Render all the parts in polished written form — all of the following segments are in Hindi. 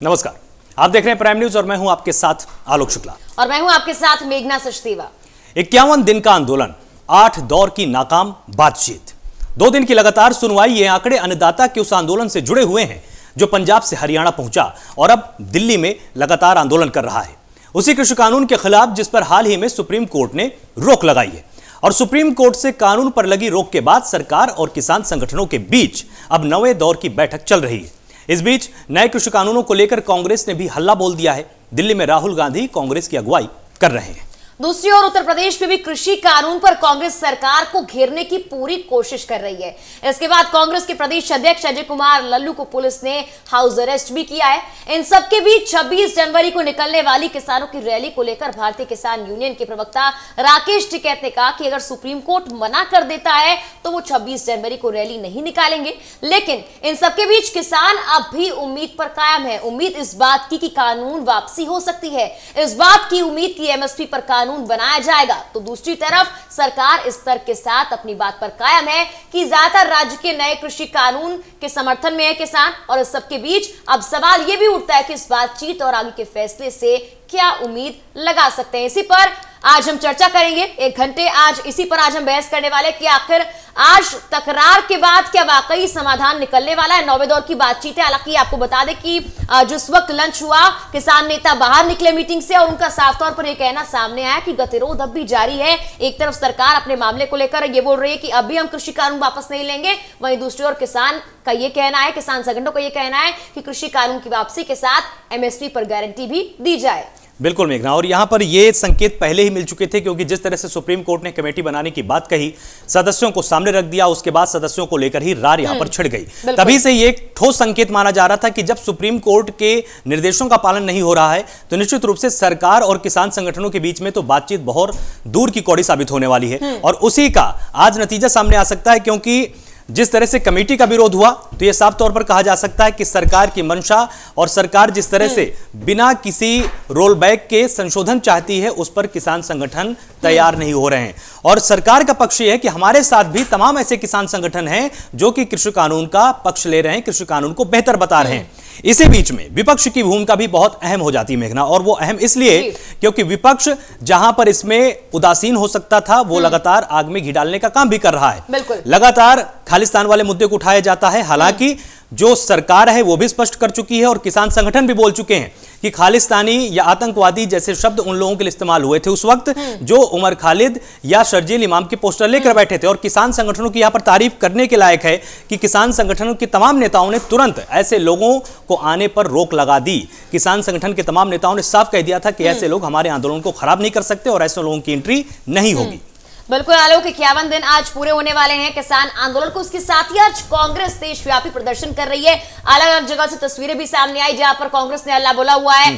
नमस्कार, आप देख रहे हैं प्राइम न्यूज और मैं हूं आपके साथ आलोक शुक्ला और मैं हूं आपके साथ मेघना सचदेवा। 51 दिन का आंदोलन, 8 दौर की नाकाम बातचीत, 2 दिन की लगातार सुनवाई। ये आंकड़े अन्नदाता के उस आंदोलन से जुड़े हुए हैं जो पंजाब से हरियाणा पहुंचा और अब दिल्ली में लगातार आंदोलन कर रहा है। उसी कृषि कानून के खिलाफ जिस पर हाल ही में सुप्रीम कोर्ट ने रोक लगाई है। और सुप्रीम कोर्ट से कानून पर लगी रोक के बाद सरकार और किसान संगठनों के बीच अब नए दौर की बैठक चल रही है। इस बीच नए कृषि कानूनों को लेकर कांग्रेस ने भी हल्ला बोल दिया है। दिल्ली में राहुल गांधी कांग्रेस की अगुवाई कर रहे हैं। दूसरी ओर उत्तर प्रदेश में भी कृषि कानून पर कांग्रेस सरकार को घेरने की पूरी कोशिश कर रही है। इसके बाद कांग्रेस के प्रदेश अध्यक्ष अजय कुमार लल्लू को पुलिस ने हाउस अरेस्ट भी किया है। इन सबके बीच 26 जनवरी को निकलने वाली किसानों की रैली को लेकर भारतीय किसान यूनियन के प्रवक्ता राकेश टिकैत ने कहा कि अगर सुप्रीम कोर्ट मना कर देता है तो वो 26 जनवरी को रैली नहीं निकालेंगे। लेकिन इन सबके बीच किसान अब भी उम्मीद पर कायम है। उम्मीद इस बात की कि कानून वापसी हो सकती है, इस बात की उम्मीद की एमएसपी पर कानून बनाया जाएगा। तो दूसरी तरफ सरकार इस तर्क के साथ अपनी बात पर कायम है कि ज्यादातर राज्य के नए कृषि कानून के समर्थन में है किसान। और इस सबके बीच अब सवाल यह भी उठता है कि इस बातचीत और आगे के फैसले से क्या उम्मीद लगा सकते हैं। इसी पर आज हम चर्चा करेंगे 1 घंटे। आज इसी पर आज हम बहस करने वाले कि आखिर आज तकरार के बाद क्या वाकई समाधान निकलने वाला है। 9वें दौर की बातचीत है। हालांकि आपको बता दें कि जिस वक्त लंच हुआ किसान नेता बाहर निकले मीटिंग से और उनका साफ तौर पर यह कहना सामने आया कि गतिरोध अब भी जारी है। एक तरफ सरकार अपने मामले को लेकर यह बोल रही है कि अभी हम कृषि कानून वापस नहीं लेंगे, वहीं दूसरी ओर किसान का यह कहना है, किसान संगठनों का यह कहना है कि कृषि कानून की वापसी के साथ एमएसपी पर गारंटी भी दी जाए। बिल्कुल मेघना, और यहां पर ये संकेत पहले ही मिल चुके थे क्योंकि जिस तरह से सुप्रीम कोर्ट ने कमेटी बनाने की बात कही, सदस्यों को सामने रख दिया, उसके बाद सदस्यों को लेकर ही रार यहां पर छिड़ गई। तभी से ये एक ठोस संकेत माना जा रहा था कि जब सुप्रीम कोर्ट के निर्देशों का पालन नहीं हो रहा है तो निश्चित रूप से सरकार और किसान संगठनों के बीच में तो बातचीत बहुत दूर की कौड़ी साबित होने वाली है। और उसी का आज नतीजा सामने आ सकता है, क्योंकि जिस तरह से कमेटी का विरोध हुआ तो यह साफ तौर पर कहा जा सकता है कि सरकार की मंशा और सरकार जिस तरह से बिना किसी रोल बैक के संशोधन चाहती है उस पर किसान संगठन तैयार नहीं हो रहे हैं। और सरकार का पक्ष यह है कि हमारे साथ भी तमाम ऐसे किसान संगठन हैं जो कि कृषि कानून का पक्ष ले रहे हैं, कृषि कानून को बेहतर बता रहे हैं। इसी बीच में विपक्ष की भूमिका भी बहुत अहम हो जाती है मेघना, और वो अहम इसलिए क्योंकि विपक्ष जहां पर इसमें उदासीन हो सकता था वो लगातार आग में घी डालने का काम भी कर रहा है। लगातार खालिस्तान वाले मुद्दे को उठाया जाता है। हालांकि जो सरकार है वो भी स्पष्ट कर चुकी है और किसान संगठन भी बोल चुके हैं कि खालिस्तानी या आतंकवादी जैसे शब्द उन लोगों के लिए इस्तेमाल हुए थे उस वक्त जो उमर खालिद या शर्जील इमाम के पोस्टर लेकर बैठे थे। और किसान संगठनों की यहां पर तारीफ करने के लायक है कि किसान संगठनों के तमाम नेताओं ने तुरंत ऐसे लोगों को आने पर रोक लगा दी। किसान संगठन के तमाम नेताओं ने साफ कह दिया था कि ऐसे लोग हमारे आंदोलन को खराब नहीं कर सकते और ऐसे लोगों की एंट्री नहीं होगी। बिल्कुल आलोक, 51 दिन आज पूरे होने वाले हैं किसान आंदोलन को। उसके साथ ही आज कांग्रेस देशव्यापी प्रदर्शन कर रही है। अलग अलग जगह से तस्वीरें भी सामने आई जहां पर कांग्रेस ने हल्ला बोला हुआ है।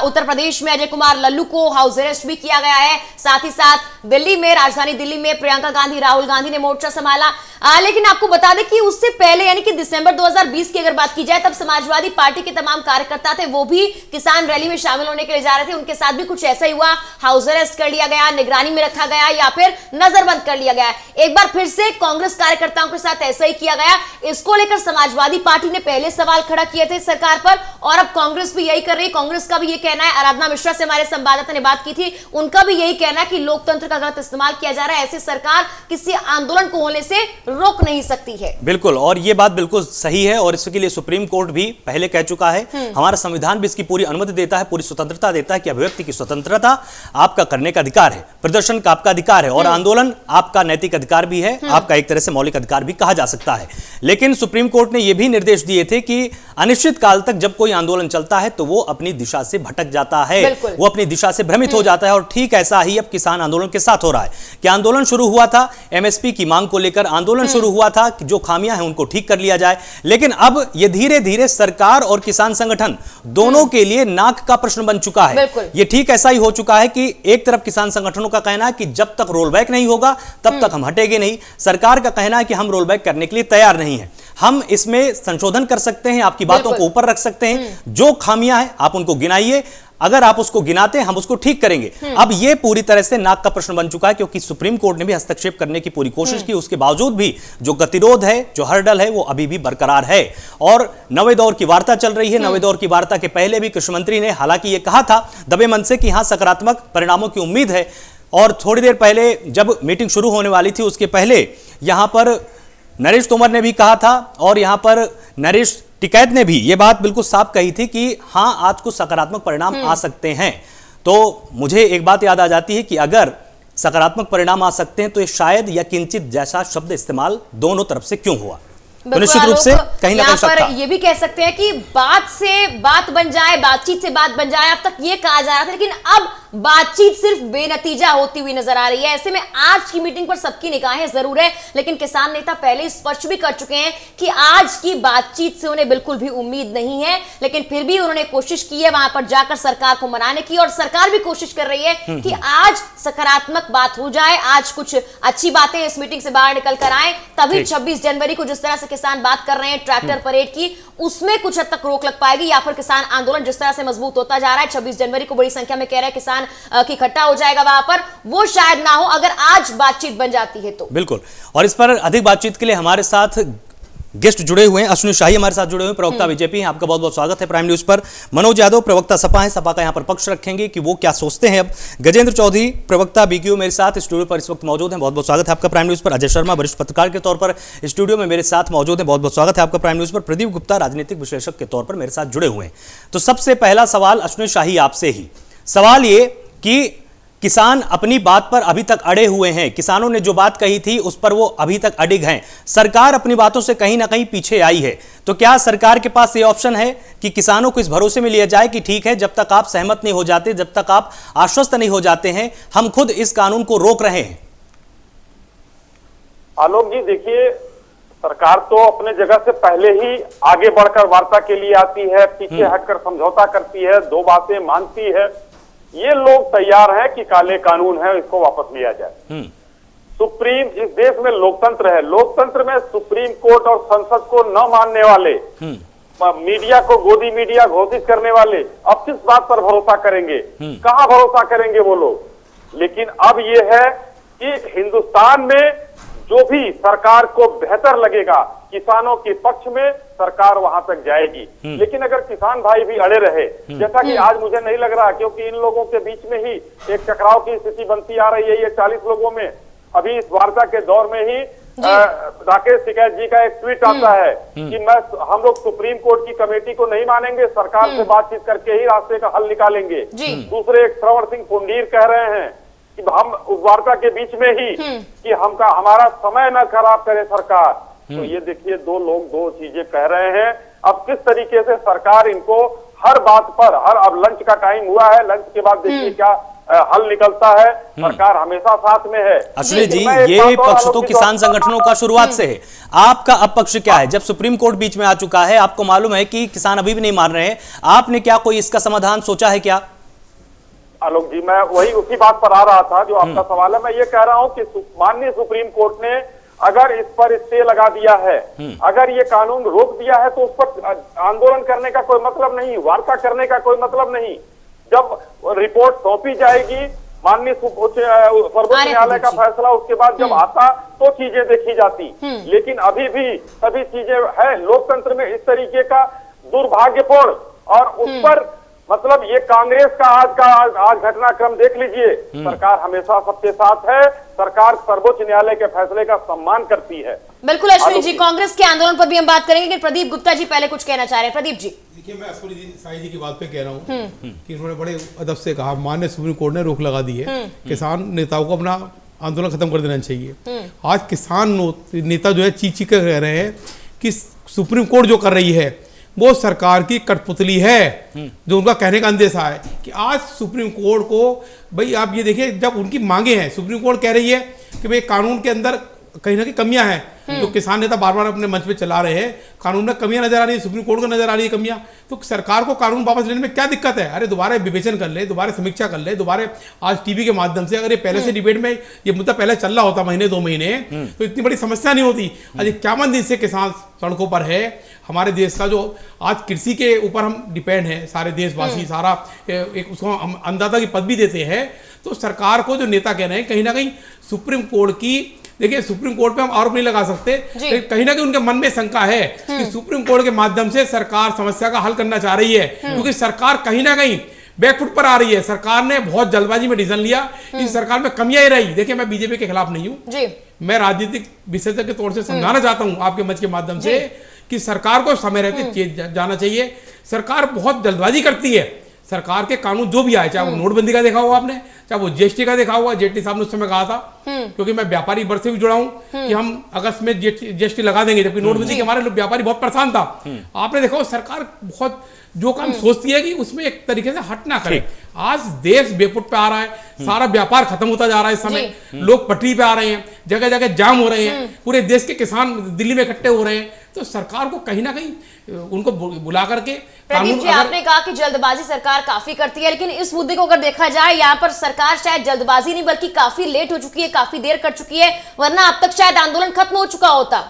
उत्तर प्रदेश में अजय कुमार लल्लू को हाउस अरेस्ट भी किया गया है। साथ ही साथ दिल्ली में, राजधानी दिल्ली में प्रियंका गांधी, राहुल गांधी ने मोर्चा संभाला। लेकिन आपको बता दें कि उससे पहले यानी कि दिसंबर 2020 की अगर बात की जाए तब समाजवादी पार्टी के तमाम कार्यकर्ता थे, वो भी किसान रैली में शामिल होने के लिए जा रहे थे। उनके साथ भी कुछ ऐसा ही हुआ, हाउस अरेस्ट कर लिया गया, निगरानी में रखा गया या फिर नजरबंद कर लिया गया। एक बार फिर से कांग्रेस कार्यकर्ताओं के साथ ऐसा ही किया गया। इसको लेकर समाजवादी पार्टी ने पहले सवाल खड़ा किए थे सरकार पर और अब कांग्रेस भी यही कर रही है। कांग्रेस का भी यह कहना है, आराधना मिश्रा से हमारे संवाददाता ने बात की थी, उनका भी यही कहना है कि लोकतंत्र का गलत इस्तेमाल किया जा रहा है। ऐसे सरकार किसी आंदोलन को होने से रोक नहीं सकती है। बिल्कुल, और यह बात बिल्कुल सही है और इसके लिए सुप्रीम कोर्ट भी पहले कह चुका है। हमारा संविधान भी इसकी पूरी अनुमति देता है, पूरी स्वतंत्रता देता है कि अभिव्यक्ति की स्वतंत्रता आपका करने का अधिकार है, प्रदर्शन का आपका अधिकार है और आंदोलन आपका नैतिक अधिकार भी है, आपका एक तरह से मौलिक अधिकार भी कहा जा सकता है। लेकिन सुप्रीम कोर्ट ने यह भी निर्देश दिए थे कि अनिश्चित काल तक जब कोई आंदोलन चलता है तो वो अपनी दिशा से भटक जाता है, वो अपनी दिशा से भ्रमित हो जाता है। और ठीक ऐसा ही अब किसान आंदोलन के साथ हो रहा है कि आंदोलन शुरू हुआ था एमएसपी की मांग को लेकर, आंदोलन शुरू हुआ था कि जो खामियां हैं उनको ठीक कर लिया जाए। लेकिन अब यह धीरे धीरे सरकार और किसान संगठन दोनों के लिए नाक का प्रश्न बन चुका है। यह ठीक ऐसा ही हो चुका है कि एक तरफ किसान संगठनों का कहना है कि जब तक रोल बैक नहीं होगा तब तक हम हटेंगे नहीं। सरकार का कहना है कि हम रोल बैक करने के लिए तैयार नहीं हैं, हम इसमें संशोधन कर सकते हैं, आपकी बातों को ऊपर रख सकते हैं, जो खामियां हैं आप उनको गिनाइए, अगर आप उसको गिनाते हैं हम उसको ठीक करेंगे। अब ये पूरी तरह से नाक का प्रश्न बन चुका है, क्योंकि सुप्रीम कोर्ट ने भी हस्तक्षेप करने की पूरी कोशिश की, उसके बावजूद भी जो गतिरोध है, जो हर्डल है, वो अभी भी बरकरार है। और नवे दौर की वार्ता चल रही है। नवे दौर की वार्ता के पहले भी कृषि मंत्री ने हालांकि ये कहा था दबे मन से कि हां सकारात्मक परिणामों की उम्मीद है, और थोड़ी देर पहले जब मीटिंग शुरू होने वाली थी उसके पहले यहां पर नरेश तोमर ने भी कहा था, और यहां पर नरेश टिकैत ने भी यह बात बिल्कुल साफ कही थी कि हां आज कुछ सकारात्मक परिणाम आ सकते हैं। तो मुझे एक बात याद आ जाती है कि अगर सकारात्मक परिणाम आ सकते हैं तो ये शायद या किंचित जैसा शब्द इस्तेमाल दोनों तरफ से क्यों हुआ, तो निश्चित रूप से कहीं ना कहीं शक था। ये भी कह सकते हैं कि बात से बात बन जाए, बातचीत से बात बन जाए, अब तक ये कहा जा रहा था, लेकिन अब बातचीत सिर्फ बेनतीजा होती हुई नजर आ रही है। ऐसे में आज की मीटिंग पर सबकी निगाहें जरूर है, लेकिन किसान नेता पहले स्पष्ट भी कर चुके हैं कि आज की बातचीत से उन्हें बिल्कुल भी उम्मीद नहीं है, लेकिन फिर भी उन्होंने कोशिश की है वहां पर जाकर सरकार को मनाने की, और सरकार भी कोशिश कर रही है कि आज सकारात्मक बात हो जाए, आज कुछ अच्छी बातें इस मीटिंग से बाहर निकल कर आए। तभी 26 जनवरी को जिस तरह से किसान बात कर रहे हैं ट्रैक्टर परेड की, उसमें कुछ हद तक रोक लग पाएगी, या फिर किसान आंदोलन जिस तरह से मजबूत होता जा रहा है, 26 जनवरी को बड़ी संख्या में कह रहे हैं किसान की इकट्ठा हो जाएगा वहां पर, वो शायद ना हो अगर आज बातचीत बन जाती है तो। बिल्कुल, और इस पर अधिक बातचीत के लिए हमारे साथ गेस्ट जुड़े हुए हैं। अश्विनी शाही हमारे साथ जुड़े हुए हैं, प्रवक्ता बीजेपी हैं। आपका बहुत बहुत स्वागत है प्राइम न्यूज पर। मनोज यादव प्रवक्ता सपा है, सपा का यहां पर पक्ष रखेंगे कि वो क्या सोचते हैं। अब गजेंद्र चौधरी प्रवक्ता बीकेयू मेरे साथ स्टूडियो पर इस वक्त मौजूद हैं। बहुत बहुत स्वागत है आपका प्राइम न्यूज पर। अजय शर्मा वरिष्ठ पत्रकार के तौर पर स्टूडियो में मेरे साथ मौजूद है। बहुत बहुत स्वागत है आपका प्राइम न्यूज पर। प्रदीप गुप्ता राजनीतिक विश्लेषक के तौर पर मेरे साथ जुड़े हुए हैं। तो सबसे पहला सवाल अश्विनी शाही आपसे ही, सवाल ये कि किसान अपनी बात पर अभी तक अड़े हुए हैं, किसानों ने जो बात कही थी उस पर वो अभी तक अडिग हैं, सरकार अपनी बातों से कहीं ना कहीं पीछे आई है। तो क्या सरकार के पास ये ऑप्शन है कि किसानों को इस भरोसे में लिया जाए कि ठीक है, जब तक आप सहमत नहीं हो जाते, जब तक आप आश्वस्त नहीं हो जाते हैं, हम खुद इस कानून को रोक रहे हैं? आलोक जी, देखिए, सरकार तो अपने जगह से पहले ही आगे बढ़कर वार्ता के लिए आती है, पीछे हटकर समझौता करती है, दो बातें मानती है। ये लोग तैयार हैं कि काले कानून है इसको वापस लिया जाए। सुप्रीम, इस देश में लोकतंत्र है, लोकतंत्र में सुप्रीम कोर्ट और संसद को न मानने वाले, मीडिया को गोदी मीडिया घोषित करने वाले अब किस बात पर भरोसा करेंगे, कहां भरोसा करेंगे वो लोग। लेकिन अब ये है कि हिंदुस्तान में जो भी सरकार को बेहतर लगेगा, किसानों के पक्ष में सरकार वहां तक जाएगी। लेकिन अगर किसान भाई भी अड़े रहे, जैसा कि आज मुझे नहीं लग रहा, क्योंकि इन लोगों के बीच में ही एक टकराव की स्थिति बनती आ रही है। ये 40 लोगों में अभी इस वार्ता के दौर में ही राकेश टिकैत जी का एक ट्वीट आता है कि हम लोग सुप्रीम कोर्ट की कमेटी को नहीं मानेंगे, सरकार से बातचीत करके ही रास्ते का हल निकालेंगे। दूसरे एक श्रवण सिंह पुंडीर कह रहे हैं कि हम उस वार्ता के बीच में ही कि हमारा समय न खराब करे सरकार। तो ये देखिए, दो लोग दो चीजें कह रहे हैं। अब किस तरीके से सरकार इनको हर बात पर, अब लंच का टाइम हुआ है, लंच के बाद देखिए क्या हल निकलता है। सरकार हमेशा साथ में है। अश्विनी जी, ये पक्ष तो किसान संगठनों का शुरुआत से है, आपका अब पक्ष क्या है? जब सुप्रीम कोर्ट बीच में आ चुका है, आपको मालूम है कि किसान अभी भी नहीं मान रहे हैं, आपने क्या कोई इसका समाधान सोचा है क्या? आलोक जी, मैं वही उसी बात पर आ रहा था जो आपका सवाल है। मैं ये कह रहा हूं कि माननीय सुप्रीम कोर्ट ने अगर इस पर स्टे लगा दिया है, अगर ये कानून रोक दिया है, तो उस पर आंदोलन करने का कोई मतलब नहीं, वार्ता करने का कोई मतलब नहीं। जब रिपोर्ट सौंपी जाएगी, माननीय सर्वोच्च न्यायालय का फैसला उसके बाद जब आता तो चीजें देखी जाती। लेकिन अभी भी सभी चीजें है लोकतंत्र में इस तरीके का दुर्भाग्यपूर्ण, और उस पर मतलब ये कांग्रेस का आज घटनाक्रम देख लीजिए। सरकार हमेशा सबके साथ है, सरकार सर्वोच्च न्यायालय के फैसले का सम्मान करती है। बिल्कुल अश्विनी जी, कांग्रेस के आंदोलन पर भी हम बात करेंगे, लेकिन प्रदीप गुप्ता जी पहले कुछ कहना चाह रहे हैं। प्रदीप जी, देखिए, मैं अश्विनी शाही जी की बात पे कह रहा हूँ कि उन्होंने बड़े अदब से कहा, माननीय सुप्रीम कोर्ट ने रोक लगा दी है, किसान नेताओं को अपना आंदोलन खत्म कर देना चाहिए। आज किसान नेता जो है चीख कर कह रहे हैं कि सुप्रीम कोर्ट जो कर रही है वो सरकार की कठपुतली है। जो उनका कहने का अंदेशा है कि आज सुप्रीम कोर्ट को, भाई आप ये देखिए, जब उनकी मांगे हैं, सुप्रीम कोर्ट कह रही है कि भाई कानून के अंदर कहीं ना कहीं कमियां हैं, तो किसान नेता बार बार अपने मंच पे चला रहे हैं, कानून में कमियां नजर आ रही है, सुप्रीम कोर्ट को नजर आ रही है कमियां, तो सरकार को कानून वापस लेने में क्या दिक्कत है? अरे दोबारा विवेचन कर ले, दोबारा समीक्षा कर ले, दोबारा आज टीवी के माध्यम से, अगर ये पहले से डिबेट में ये मुद्दा पहले चल रहा होता महीने 2 महीने, तो इतनी बड़ी समस्या नहीं होती। आज 51 दिन से किसान सड़कों पर है। हमारे देश का जो आज कृषि के ऊपर हम डिपेंड है, सारे देशवासी, सारा एक उसको हम अन्नदाता की पदवी देते हैं। तो सरकार को जो नेता कह रहे हैं, कहीं ना कहीं सुप्रीम कोर्ट की, देखिए सुप्रीम कोर्ट पे हम आरोप नहीं लगा सकते, लेकिन कहीं ना कहीं उनके मन में शंका है कि सुप्रीम कोर्ट के माध्यम से सरकार समस्या का हल करना चाह रही है, क्योंकि सरकार कहीं ना कहीं बैकफुट पर आ रही है। सरकार ने बहुत जल्दबाजी में डिसीजन लिया, इस सरकार में कमियां ही रही। देखिए मैं बीजेपी के खिलाफ नहीं हूं, मैं राजनीतिक विशेषज्ञ के तौर से समझाना चाहता हूं आपके मंच के माध्यम से कि सरकार को समय रहते जाना चाहिए। सरकार बहुत जल्दबाजी करती है। सरकार के कानून जो भी आए, चाहे वो नोटबंदी का देखा हुआ आपने, चाहे वो जीएसटी का देखा हुआ, जेटली साहब ने उस समय कहा था, क्योंकि मैं व्यापारी वर्ग से भी जुड़ा हूं कि हम अगस्त में जीएसटी लगा देंगे, जबकि नोटबंदी के हमारे व्यापारी बहुत परेशान था। आपने देखा सरकार बहुत जो काम सोचती है कि उसमें एक तरीके से हट ना करे। आज देश बेपुट पे आ रहा है, सारा व्यापार खत्म होता जा रहा है। इस समय लोग पटरी पे आ रहे हैं, जगह जगह जाम हो रहे हैं, पूरे देश के किसान दिल्ली में इकट्ठे हो रहे हैं। तो सरकार को कहीं ना कहीं उनको बुला करके प्रदीप जी, आपने कहा कि जल्दबाजी सरकार काफी करती है, लेकिन इस मुद्दे को अगर देखा जाए, यहाँ पर सरकार शायद जल्दबाजी नहीं बल्कि काफी लेट हो चुकी है, काफी देर कर चुकी है, वरना अब तक शायद आंदोलन खत्म हो चुका होता।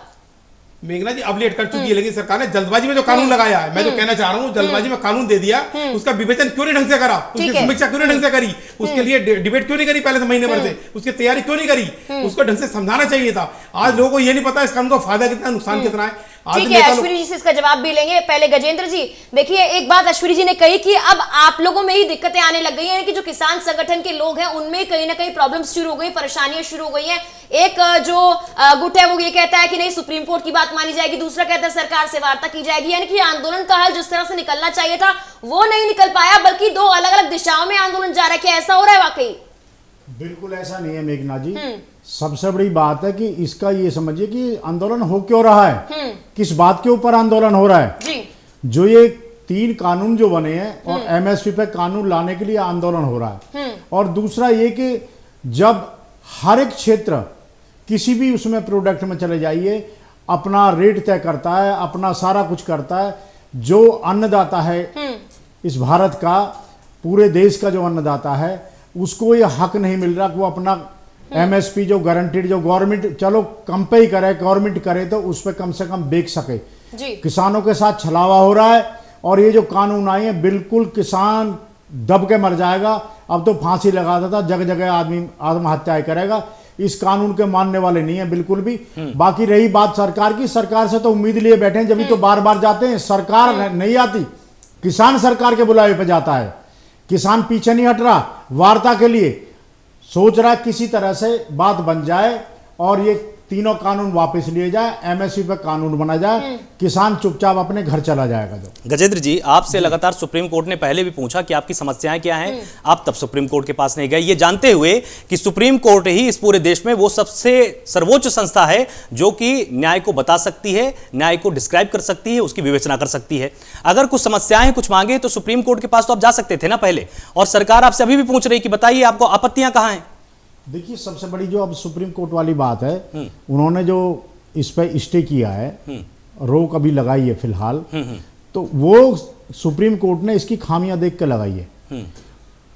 मेघना जी अब लेट कर चुकी है, लेकिन सरकार ने जल्दबाजी में जो कानून लगाया है, मैं जो कहना चाह रहा हूँ, जल्दबाजी में कानून दे दिया, उसका विवेचन क्यों नहीं ढंग से करा, उसकी समीक्षा क्यों नहीं ढंग से करी, उसके लिए डिबेट क्यों नहीं करी पहले से महीने भर से, उसकी तैयारी क्यों नहीं करी, उसको ढंग से समझाना चाहिए था। आज लोगों को ये नहीं पता इस कानून का फायदा कितना, नुकसान कितना है। ठीक है, अश्विनी जी से इसका जवाब भी लेंगे। पहले गजेंद्र जी, देखिए एक बात अश्विनी जी ने कही कि अब आप लोगों में ही दिक्कतें आने लग गई हैं, कि जो किसान संगठन के लोग हैं उनमें कहीं ना कहीं प्रॉब्लम्स शुरू हो गई, परेशानियां शुरू हो गई हैं। एक जो गुट है वो ये कहता है कि नहीं सुप्रीम कोर्ट की बात मानी जाएगी, दूसरा कहता है सरकार से वार्ता की जाएगी, यानी कि आंदोलन का हल जिस तरह से निकलना चाहिए था वो नहीं निकल पाया, बल्कि 2 अलग अलग दिशाओं में आंदोलन जा रहा है। क्या ऐसा हो रहा है वाकई? बिल्कुल ऐसा नहीं है मेघना जी। सबसे बड़ी बात है कि इसका ये समझिए कि आंदोलन हो क्यों रहा है, किस बात के ऊपर आंदोलन हो रहा है जी। जो ये 3 कानून जो बने हैं और एमएसपी पे कानून लाने के लिए आंदोलन हो रहा है, और दूसरा ये कि जब हर एक क्षेत्र किसी भी उसमें प्रोडक्ट में चले जाइए, अपना रेट तय करता है, अपना सारा कुछ करता है। जो अन्नदाता है इस भारत का, पूरे देश का जो अन्नदाता है, उसको ये हक नहीं मिल रहा कि वो अपना एमएसपी जो गारंटीड, जो गवर्नमेंट चलो कम पे ही करे, गवर्नमेंट करे तो उस पर कम से कम बेच सके जी। किसानों के साथ छलावा हो रहा है, और ये जो कानून आए हैं बिल्कुल किसान दब के मर जाएगा। अब तो फांसी लगा देता, जगह जगह आदमी आत्महत्याएं करेगा। इस कानून के मानने वाले नहीं है बिल्कुल भी। बाकी रही बात सरकार की, सरकार से तो उम्मीद लिए बैठे हैं, जब तो बार बार जाते हैं, सरकार नहीं आती, किसान सरकार के बुलावे पे जाता है। किसान पीछे नहीं हट रहा, वार्ता के लिए सोच रहा किसी तरह से बात बन जाए और ये तीनों कानून वापस लिए जाए, एमएसपी पे कानून बना जाए, किसान चुपचाप अपने घर चला जाएगा। जो गजेंद्र जी, आपसे लगातार सुप्रीम कोर्ट ने पहले भी पूछा कि आपकी समस्याएं क्या हैं, आप तब सुप्रीम कोर्ट के पास नहीं गए, ये जानते हुए कि सुप्रीम कोर्ट ही इस पूरे देश में वो सबसे सर्वोच्च संस्था है जो कि न्याय को बता सकती है, न्याय को डिस्क्राइब कर सकती है, उसकी विवेचना कर सकती है। अगर कुछ समस्याएं, कुछ मांगे तो सुप्रीम कोर्ट के पास तो आप जा सकते थे ना पहले, और सरकार आपसे अभी भी पूछ रही कि बताइए आपको आपत्तियां कहां हैं। देखिए सबसे बड़ी जो अब सुप्रीम कोर्ट वाली बात है, उन्होंने जो इस पे स्टे किया है, रोक अभी लगाई है फिलहाल, तो वो सुप्रीम कोर्ट ने इसकी खामियां देख कर लगाई है।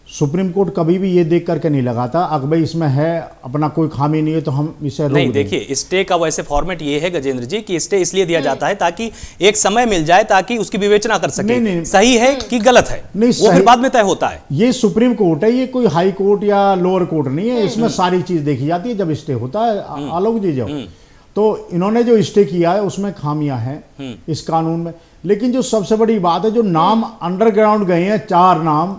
सुप्रीम कोर्ट कभी भी ये देख करके नहीं लगाता अगर भाई इसमें है अपना कोई खामी नहीं है तो हम इसे नहीं। देखिए स्टे का वैसे फॉर्मेट ये है गजेंद्र जी कि स्टे इसलिए दिया जाता है ताकि एक समय मिल जाए, ताकि उसकी विवेचना कर सके। नहीं, सही है कि गलत है नहीं, वो फिर बाद में तय होता है। ये सुप्रीम कोर्ट है, ये कोई हाई कोर्ट या लोअर कोर्ट नहीं है। इसमें सारी चीज देखी जाती है जब स्टे होता है। आलोक जी जो तो इन्होंने जो स्टे किया है उसमें खामियां हैं इस कानून में। लेकिन जो सबसे बड़ी बात है, जो नाम अंडरग्राउंड गए हैं 4 नाम,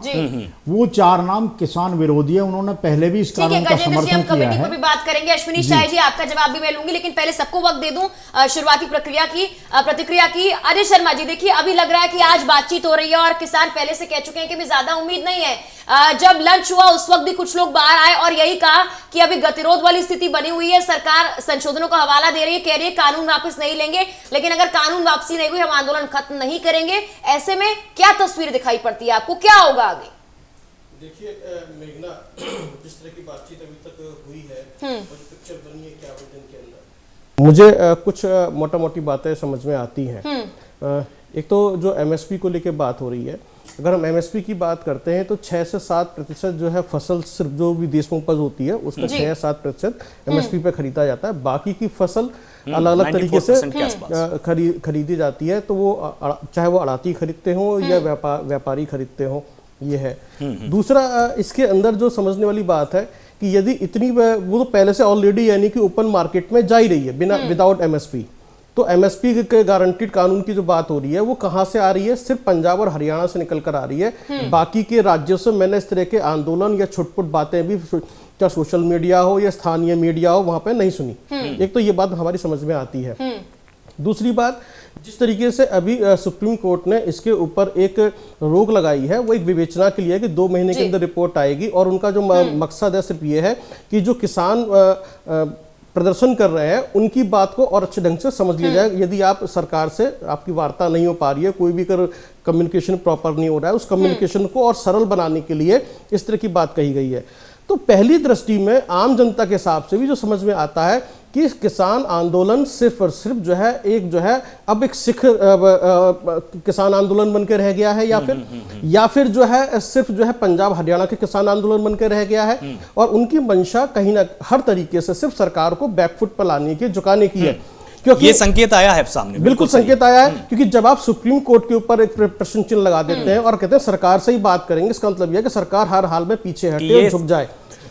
वो 4 नाम किसान विरोधी है। उन्होंने पहले भी इस कानून का समर्थन किया है। भी बात करेंगे अश्विनी शाही जी, आपका जवाब भी मैं लूंगी, लेकिन पहले सबको वक्त दे दूं शुरुआती प्रतिक्रिया की। अजय शर्मा जी, देखिए अभी लग रहा है कि आज बातचीत हो रही है और किसान पहले से कह चुके हैं कि ज्यादा उम्मीद नहीं है। जब लंच हुआ उस वक्त भी कुछ लोग बाहर आए और यही कहा कि अभी गतिरोध वाली स्थिति बनी हुई है, सरकार संशोधनों का हवाला दे रही है, कह रही है कानून वापस नहीं लेंगे, लेकिन अगर कानून वापसी नहीं हुई हम आंदोलन खत्म नहीं करेंगे। ऐसे में क्या तस्वीर दिखाई पड़ती है आपको, क्या होगा आगे? देखिए मेघना, जिस तरह की बातचीत अभी तक हुई है और जो पिक्चर बनी है क्या दिन के अंदर, मुझे कुछ मोटा मोटी बातें समझ में आती हैं। एक तो जो एमएसपी को लेके बात हो रही है, अगर हम एमएसपी की बात करते हैं तो 6 से 7% जो है फसल सिर्फ जो भी देश में उपज होती है उसका 6 या 7% एमएसपी पे खरीदा जाता है। बाकी की फसल अलग अलग तरीके से खरीदी जाती है, तो वो चाहे वो आड़ती खरीदते हो या व्यापारी खरीदते हो, ये है। दूसरा इसके अंदर जो समझने वाली बात है कि यदि इतनी वो तो पहले से ऑलरेडी यानी कि ओपन मार्केट में जा ही रही है बिना विदाउट एमएसपी, तो एमएसपी के गारंटीड कानून की जो बात हो रही है वो कहां से आ रही है? सिर्फ पंजाब और हरियाणा से निकल कर आ रही है। बाकी के राज्यों से मैंने इस तरह के आंदोलन या छुटपुट बातें भी चाहे सोशल मीडिया हो या स्थानीय मीडिया हो वहां पे नहीं सुनी। एक तो ये बात हमारी समझ में आती है। दूसरी बात, जिस तरीके से अभी सुप्रीम कोर्ट ने इसके ऊपर एक रोक लगाई है वो एक विवेचना के लिए कि 2 महीने के अंदर रिपोर्ट आएगी, और उनका जो मकसद है सिर्फ ये है कि जो किसान प्रदर्शन कर रहे हैं उनकी बात को और अच्छे ढंग से समझ लिया जाए। यदि आप सरकार से आपकी वार्ता नहीं हो पा रही है, कोई भी कम्युनिकेशन प्रॉपर नहीं हो रहा है, उस कम्युनिकेशन को और सरल बनाने के लिए इस तरह की बात कही गई है। तो पहली दृष्टि में आम जनता के हिसाब से भी जो समझ में आता है कि किसान आंदोलन सिर्फ और सिर्फ जो है अब एक सिख किसान आंदोलन बनकर रह गया है, या फिर जो है सिर्फ जो है पंजाब हरियाणा के किसान आंदोलन बनकर रह गया है, और उनकी मंशा कहीं ना हर तरीके से सिर्फ सरकार को बैकफुट पर लाने की, झुकाने की है। क्योंकि ये संकेत आया है सामने, बिल्कुल संकेत आया है, क्योंकि जब आप सुप्रीम कोर्ट के ऊपर एक प्रश्न चिन्ह लगा देते हैं और कहते हैं सरकार से ही बात करेंगे, इसका मतलब यह है कि सरकार हर हाल में पीछे हटे और झुक जाए।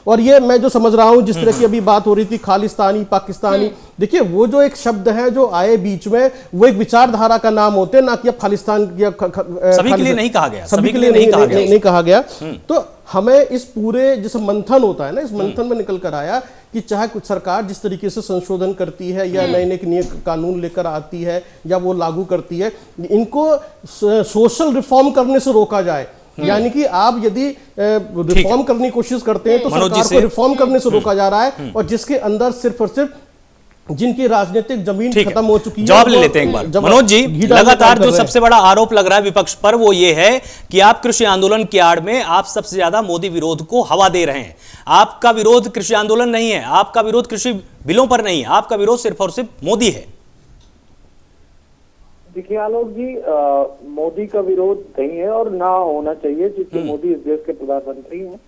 और ये मैं जो समझ रहा हूं, जिस तरह की अभी बात हो रही थी खालिस्तानी पाकिस्तानी, देखिए वो जो एक शब्द है जो आए बीच में, वो एक विचारधारा का नाम होते हैं, ना कि खालिस्तान सभी के लिए नहीं कहा गया, सभी के लिए नहीं कहा गया। तो हमें इस पूरे जैसे मंथन होता है ना, इस मंथन में निकल कर आया कि चाहे कुछ सरकार जिस तरीके से संशोधन करती है या नए नए कानून लेकर आती है या वो लागू करती है, इनको सोशल रिफॉर्म करने से रोका जाए। यानी कि आप यदि रिफॉर्म करने की कोशिश करते हैं तो सरकार को रिफॉर्म करने से रोका जा रहा है, और जिसके अंदर सिर्फ और सिर्फ जिनकी राजनीतिक जमीन खत्म हो चुकी है। जवाब ले लेते हैं एक बार। मनोज जी, लगातार जो सबसे बड़ा आरोप लग रहा है विपक्ष पर वो ये है कि आप कृषि आंदोलन की आड़ में आप सबसे ज्यादा मोदी विरोध को हवा दे रहे हैं। आपका विरोध कृषि आंदोलन नहीं है, आपका विरोध कृषि बिलों पर नहीं है, आपका विरोध सिर्फ और सिर्फ मोदी है। देखिए आलोक जी, मोदी का विरोध नहीं है और ना होना चाहिए, क्योंकि मोदी इस देश के प्रधानमंत्री हैं।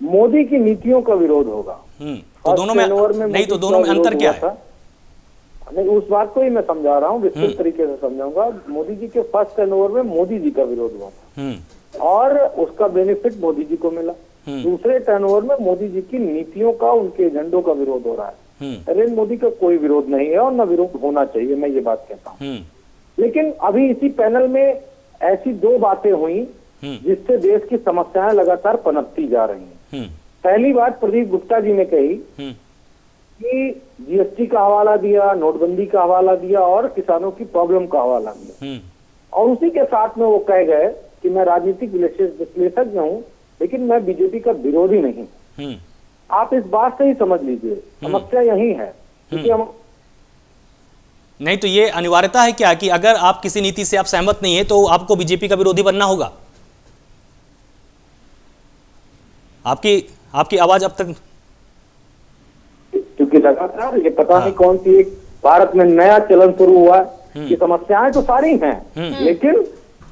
मोदी की नीतियों का विरोध होगा। तो दोनों में नहीं, तो दोनों में अंतर क्या है? नहीं, उस बात को ही मैं समझा रहा हूँ, विस्तृत तरीके से समझाऊंगा। मोदी जी के फर्स्ट टर्नओवर में मोदी जी का विरोध हुआ था और उसका बेनिफिट मोदी जी को मिला। दूसरे टर्नओवर में मोदी जी की नीतियों का, उनके एजेंडों का विरोध हो रहा है। नरेंद्र मोदी का कोई विरोध नहीं है और न विरोध होना चाहिए, मैं ये बात कहता हूँ। लेकिन अभी इसी पैनल में ऐसी 2 बातें हुई जिससे देश की समस्याएं लगातार पनपती जा रही हैं। पहली बात प्रदीप गुप्ता जी ने कही कि जीएसटी का हवाला दिया, नोटबंदी का हवाला दिया और किसानों की प्रॉब्लम का हवाला दिया, और उसी के साथ में वो कह गए कि मैं राजनीतिक विश्लेषज्ञ हूँ लेकिन मैं बीजेपी का विरोधी नहीं। आप इस बात से ही समझ लीजिए समस्या यही है, क्योंकि हम नहीं तो ये अनिवार्यता है क्या कि अगर आप किसी नीति से आप सहमत नहीं है तो आपको बीजेपी का विरोधी बनना होगा? आपकी आवाज अब तक, क्योंकि लगातार ये पता नहीं कौन सी एक भारत में नया चलन शुरू हुआ है कि समस्याएं तो सारी हैं, लेकिन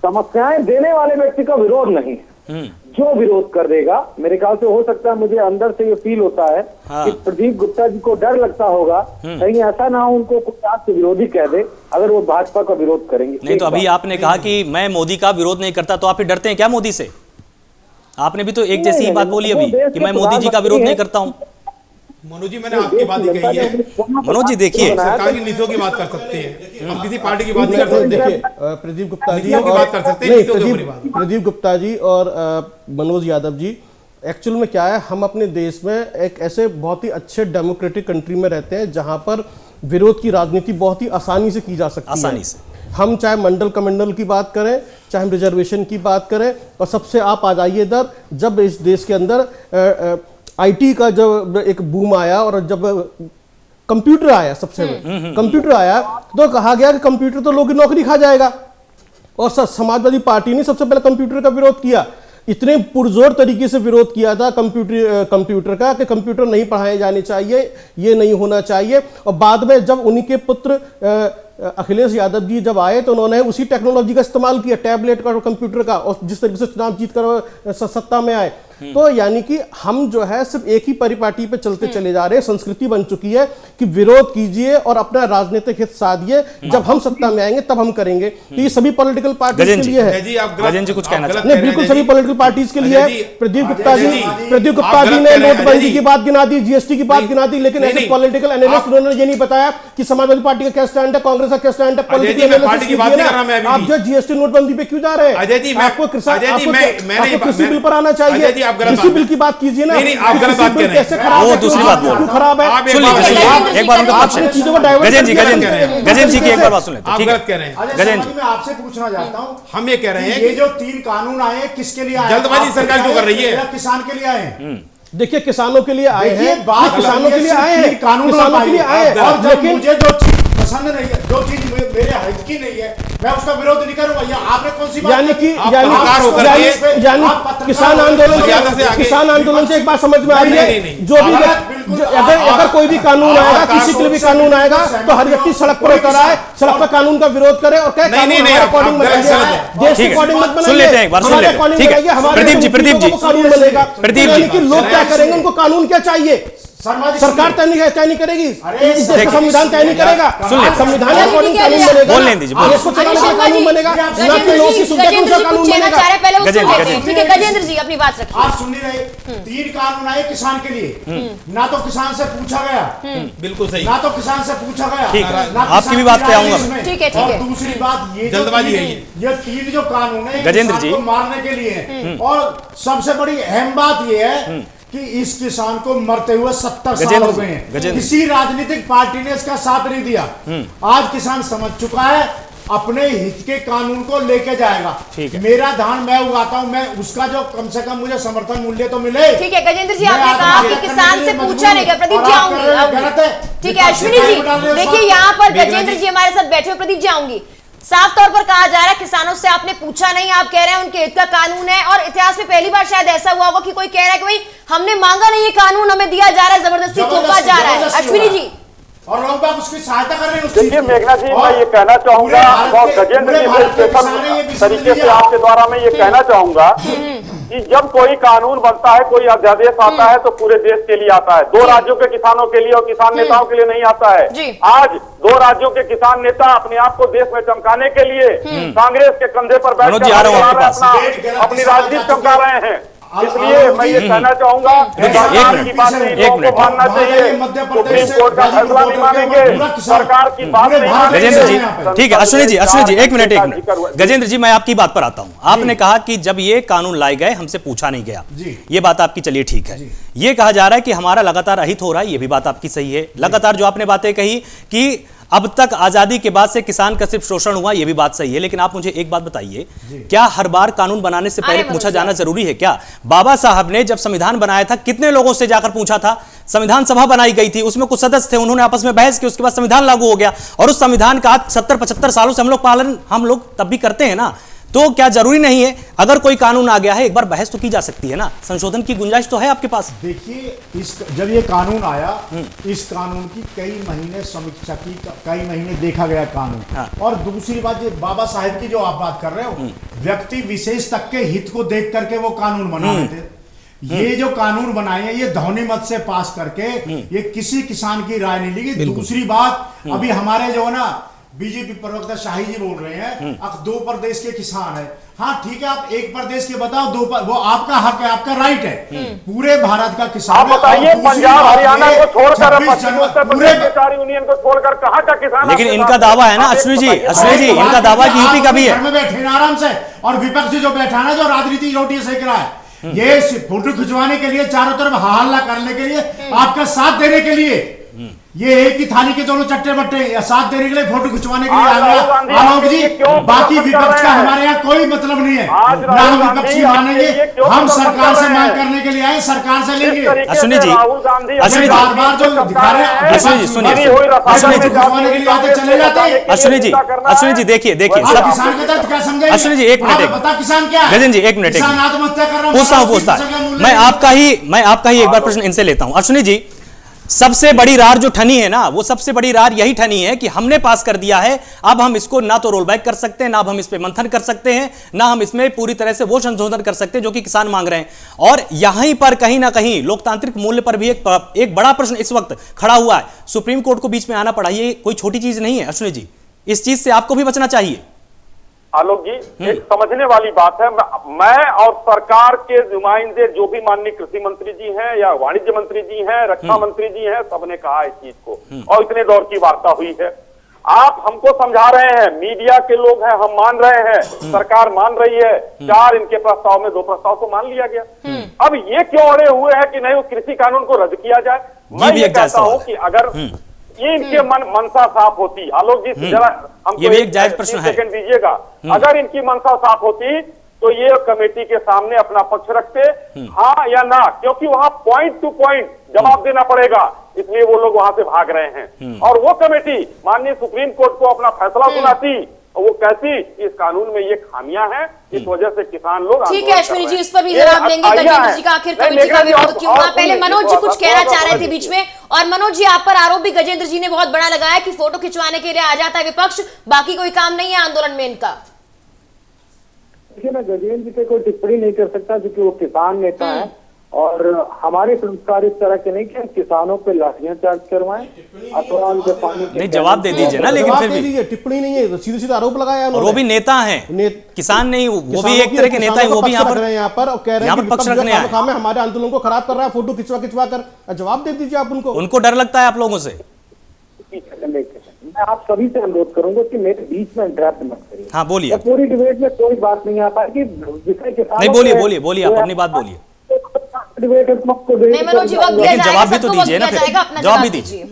समस्याएं देने वाले व्यक्ति का विरोध नहीं है। जो विरोध कर देगा, मेरे ख्याल से हो सकता है, मुझे अंदर से ये फील होता है कि प्रदीप गुप्ता जी को डर लगता होगा कहीं ऐसा ना हो उनको कोई आपसे विरोधी कह दे अगर वो भाजपा का विरोध करेंगे। नहीं तो अभी आपने कहा कि मैं मोदी का विरोध नहीं करता, तो आप फिर डरते हैं क्या मोदी से? आपने भी तो एक जैसी ही बात बोली अभी कि मैं मोदी जी का विरोध नहीं करता हूं। मनोज जी, मैंने आपकी बात ही कही है। मनोज जी देखिए, सरकार की नीतियों की बात कर सकते हैं, हम किसी पार्टी की बात नहीं कर सकते। देखिए प्रदीप गुप्ता जी की बात कर सकते हैं, प्रदीप गुप्ता जी और मनोज यादव जी, एक्चुअल में क्या है, हम अपने देश में एक ऐसे बहुत ही अच्छे डेमोक्रेटिक कंट्री में रहते हैं जहां पर विरोध की राजनीति बहुत ही आसानी से की जा सकती है। आसानी से हम चाहे मंडल कमंडल की बात करें, चाहे हम रिजर्वेशन की बात करें, और सबसे आप आ जाइए इधर, जब इस देश के अंदर आईटी का जब एक बूम आया और जब कंप्यूटर आया, सबसे कंप्यूटर आया तो कहा गया कि कंप्यूटर तो लोगों की नौकरी खा जाएगा, और समाजवादी पार्टी ने सबसे पहले कंप्यूटर का विरोध किया। इतने पुरजोर तरीके से विरोध किया था कंप्यूटर का कि कंप्यूटर नहीं पढ़ाए जाने चाहिए, ये नहीं होना चाहिए। और बाद में जब उन्हीं के पुत्र अखिलेश यादव जी जब आए तो उन्होंने उसी टेक्नोलॉजी का इस्तेमाल किया, टैबलेट का और कंप्यूटर का, और जिस तरीके से चुनाव जीत कर सत्ता में आए। तो यानी कि हम जो है सिर्फ एक ही परिपाटी पे चलते चले जा रहे हैं। संस्कृति बन चुकी है कि विरोध कीजिए और अपना राजनीतिक हित साधिए, जब हम सत्ता में आएंगे तब हम करेंगे। तो ये सभी पॉलिटिकल पार्टीज के लिए है। गजेंद्र जी कुछ कहना चाहते हैं? बिल्कुल सभी पॉलिटिकल पार्टीज के लिए है। प्रदीप गुप्ता जी ने नोटबंदी की बात गिना दी, जीएसटी की बात गिना दी, लेकिन एज ए पॉलिटिकल एनालिस्ट उन्होंने ये नहीं बताया कि समाजवादी पार्टी का क्या स्टैंड है, कांग्रेस का क्या स्टैंड है। आप जो जीएसटी नोटबंदी पे क्यों जा रहे हैं? आपको कृषि बिल पर आना चाहिए, कृषि बिल की बात कीजिए ना। नहीं, आप गलत बात कह रहे हैं। वो दूसरी बात बोल रहे हैं। खराब है। सुन लीजिए एक बार उनका पक्ष है। गजेंद्र जी की एक बार बात सुन लेते हैं। आप गलत कह रहे हैं। गजेंद्र मैं आपसे पूछना चाहता हूँ, हम ये कह रहे हैं ये जो 3 कानून आए हैं किसके लिए आए? जल्दबाजी सरकार क्यों कर रही है? किसान के लिए आए हैं। देखिए किसानों के लिए आए हैं, किसानों के लिए आए हैं, कानून किसानों के लिए आए हैं। और जब मुझे जो चीज पसंद नहीं है, जो चीज मेरे हित की नहीं है, मैं उसका विरोध नहीं करूंगा। या आपने कौन सी बात यानी कि किसान आंदोलन से एक बात समझ में आ रही है, जो भी अगर कोई भी कानून आएगा, किसी के लिए भी कानून आएगा, तो हर व्यक्ति सड़क पर उतर आए, सड़क पर कानून का विरोध करे और कहे अकॉर्डिंग बनाइए, देश के अकॉर्डिंग मत बनाइए। सुन लेते हैं एक बार, सुन लेते हैं। ठीक है प्रदीप जी कानून बनेगा। प्रदीप जी लोग क्या करेंगे, उनको कानून क्या चाहिए? सरकार तय नहीं करेगी, संविधान तय नहीं करेगा। संविधान अकॉर्डिंग कानून बनेगा, बोल लें दीजिए, देश को चलाने का कानून बनेगा, ना कि लोगों की सुविधा का कानून बनेगा। ठीक है गजेंद्र जी अपनी बात रखिए। आप सुन नहीं रहे? 3 कानून आए किसान के लिए, ना तो किसान से पूछा गया, बिल्कुल सही, ना तो किसान से पूछा गया। ठीक है, आपकी भी बात पे आऊंगा। ठीक है, और दूसरी बात, ये जल्दबाजी है, ये 3 जो कानून है गजेंद्र जी मारने के लिए है। और सबसे बड़ी अहम बात ये है कि इस किसान को मरते हुए 70 साल हो गए हैं, किसी राजनीतिक पार्टी ने इसका साथ नहीं दिया। आज किसान समझ चुका है, अपने हित के कानून को लेके जाएगा। मेरा धान मैं उगाता हूं, मैं उसका जो कम से कम मुझे समर्थन मूल्य तो मिले। ठीक है गजेंद्र जी, आपने कहा कि किसान से पूछा नहीं गया। प्रदीप जी आऊंगी। ठीक है अश्विनी जी, देखिए यहाँ पर गजेंद्र जी हमारे साथ बैठे हुए। प्रदीप जी आऊंगी। साफ तौर पर कहा जा रहा है किसानों से आपने पूछा नहीं, आप कह रहे हैं उनके हित का कानून है। और इतिहास में पहली बार शायद ऐसा हुआ होगा कि कोई कह रहा है कि भाई हमने मांगा नहीं, ये कानून हमें दिया जा रहा है, जबरदस्ती थोपा जा रहा है। अश्विनी जी और लोग बाग उसकी सहायता कर रहे हैं। देखिए मेघना जी, मैं ये कहना चाहूंगा और गजेंद्र जी तरीके से आपके द्वारा मैं ये कहना चाहूंगा कि जब कोई कानून बनता है, कोई अध्यादेश आता है तो पूरे देश के लिए आता है, 2 राज्यों के किसानों के लिए और किसान नेताओं के लिए नहीं आता है। आज 2 राज्यों के किसान नेता अपने आप को देश में चमकाने के लिए कांग्रेस के कंधे पर बैठकर अपनी राजनीति चमका रहे हैं। इसलिए मैं ये कहना चाहूंगा सरकार की बात नहीं को मानना चाहिए, सुप्रीम कोर्ट का फैसला नहीं मानेंगे, सरकार की बात नहीं मानेंगे। गजेंद्र जी ठीक है, अश्विनी जी एक मिनट गजेंद्र जी मैं आपकी बात पर आता हूं। आपने कहा कि जब ये कानून लाए गए हमसे पूछा नहीं गया, ये बात आपकी चलिए ठीक है। ये कहा जा रहा है कि हमारा लगातार अहित हो रहा है, ये भी बात आपकी सही है। लगातार जो आपने बातें कही कि अब तक आजादी के बाद से किसान का सिर्फ शोषण हुआ, यह भी बात सही है। लेकिन आप मुझे एक बात बताइए, क्या हर बार कानून बनाने से पहले पूछा जाना जरूरी है क्या? बाबा साहब ने जब संविधान बनाया था कितने लोगों से जाकर पूछा था? संविधान सभा बनाई गई थी, उसमें कुछ सदस्य थे, उन्होंने आपस में बहस की, उसके बाद संविधान लागू हो गया। और उस संविधान का 70-75 सालों से हम लोग तब भी करते हैं ना। तो क्या जरूरी नहीं है अगर कोई कानून आ गया है, एक बार बहस तो की जा सकती है ना, संशोधन की गुंजाइश तो है आपके पास। देखिए जब ये कानून आया, इस कानून की कई महीने समीक्षा की, कई महीने देखा गया कानून। हाँ। और दूसरी बात, ये बाबा साहेब की जो आप बात कर रहे हो, व्यक्ति विशेष तक के हित को देख करके वो कानून बना रहे थे। ये जो कानून बनाए हैं ये ध्वनि मत से पास करके, ये किसी किसान की राय नहीं ली। दूसरी बात, अभी हमारे जो है ना बीजेपी प्रवक्ता शाही जी बोल रहे हैं अब 2 प्रदेश के किसान है। हाँ ठीक है, आप एक प्रदेश के बताओ, वो आपका हक है, आपका राइट है। पूरे भारत का किसान आप बताइए, पंजाब हरियाणा को छोड़कर पश्चिम उत्तर प्रदेश के 4 यूनियन को छोड़कर कहाँ का किसान? लेकिन इनका दावा है ना अश्विनी जी, इनका दावा कि यूपी का भी है। घर में बैठे ना आराम से, और विपक्ष जो बैठा ना, जो राजनीति रोटी सेक रहा है, ये फोटो खिंचवाने के लिए, चारों तरफ हल्ला करने के लिए, आपका साथ देने के लिए, ये एक ही थाली के दोनों चट्टे बट्टे या साथ देने के लिए फोटो खिंचवाने के लिए आज राहुल गांधी आलोक जी, क्यों बाकी पसंद कर विपक्ष का रहे हैं? हमारे यहाँ कोई मतलब नहीं है। आज ना राहुल हम गांधी विपक्षी आपके मानेंगे, लिए क्यों हम पसंद सरकार कर से रहे मांग हैं? करने के लिए आए, सरकार से लेंगे। अश्विनी जी, राहुल गांधी अश्विनी जी, बार बार जो दिखा रहे हैं, अश्विनी जी, सुनिए। अश्विनी जी खिंचवाने के लिए आते चले जाते हैं। अश्विनी जी, अश्विनी जी, देखिए आप किसान का दर्द क्या समझेंगे? अश्विनी जी, एक मिनट, आप बता किसान क्या है? गजेंद्र जी, एक मिनट, किसान आत्महत्या कर रहा है, पूछता हूं। मैं आपका ही एक बार प्रश्न इनसे लेता हूं। अश्विनी जी, सबसे बड़ी रार जो ठनी है ना, वो सबसे बड़ी रार यही ठनी है कि हमने पास कर दिया है, अब हम इसको ना तो रोल बैक कर सकते हैं, ना हम इस पे मंथन कर सकते हैं, ना हम इसमें पूरी तरह से वो संशोधन कर सकते हैं जो कि किसान मांग रहे हैं। और यहीं पर कहीं ना कहीं लोकतांत्रिक मूल्य पर भी एक बड़ा प्रश्न इस वक्त खड़ा हुआ है। सुप्रीम कोर्ट को बीच में आना पड़ा, ये कोई छोटी चीज नहीं है। अश्विनी जी, इस चीज से आपको भी बचना चाहिए। आलोक जी, एक समझने वाली बात है, मैं और सरकार के नुमाइंदे जो भी माननीय कृषि मंत्री जी हैं या वाणिज्य मंत्री जी हैं, रक्षा मंत्री जी हैं, सबने कहा इस चीज को और इतने दौर की वार्ता हुई है। आप हमको समझा रहे हैं, मीडिया के लोग हैं, हम मान रहे हैं, सरकार मान रही है, 4 इनके प्रस्ताव में 2 प्रस्ताव को मान लिया गया। अब ये क्यों अड़े हुए हैं कि नहीं वो कृषि कानून को रद्द किया जाए? मैं ये कहता हूँ कि अगर ये इनके मनसा साफ होती, आलोक जी जरा हमको ये भी एक जायज प्रश्न है। सेकंड दीजिएगा, अगर इनकी मनसा साफ होती तो ये कमेटी के सामने अपना पक्ष रखते, हाँ या ना, क्योंकि वहां पॉइंट टू पॉइंट जवाब देना पड़ेगा, इसलिए वो लोग वहां से भाग रहे हैं। और वो कमेटी माननीय सुप्रीम कोर्ट को अपना फैसला सुनाती, वो कहती इस कानून में ये खामियां हैं, इस वजह से किसान लोग ठीक है अश्विनी जी, इस पर भी जवाब लेंगे। गजेंद्र जी का आखिर कमेटी का विरोध क्यों हुआ? पहले मनोज जी कुछ कहना चाह रहे थे बीच में, और मनोज जी आप पर आरोप भी गजेंद्र जी ने बहुत बड़ा लगाया कि फोटो खिंचवाने के लिए आ जाता है विपक्ष, बाकी कोई काम नहीं है आंदोलन में इनका। देखिए, मैं गजेंद्र जी पे कोई टिप्पणी नहीं कर सकता क्योंकि वो किसान नेता है और हमारे संस्कार इस तरह के नहीं कि हम किसानों पे लाठियां चार्ज करवाएं अथवा उनके पानी नहीं, जवाब दे दीजिए ना, लेकिन फिर भी टिप्पणी नहीं है, सीधे सीधे आरोप लगाया और वो भी नेता हैं, किसान नहीं, वो भी एक तरह के नेता हैं, वो भी यहाँ पर और कह रहे हैं पक्ष रखने आए, हमारे आंदोलन को खराब कर रहा है, फोटो खिंचवा कर। जवाब दे दीजिए आप उनको डर लगता है आप लोगों से। मैं आप सभी से अनुरोध करूंगा कि मेरे बीच में इंटरप्ट मत करिए। हाँ बोलिए। पूरी डिबेट में कोई बात नहीं आ पाएगी, विषय किसानों नहीं, बोलिए आप अपनी बात बोलिए। नहीं मनोज जी, वक्त दिया जाएगा, जवाब भी तो सबको वक्त दीजिए ना, दिया जाएगा, अपना जवाब भी दीजिए।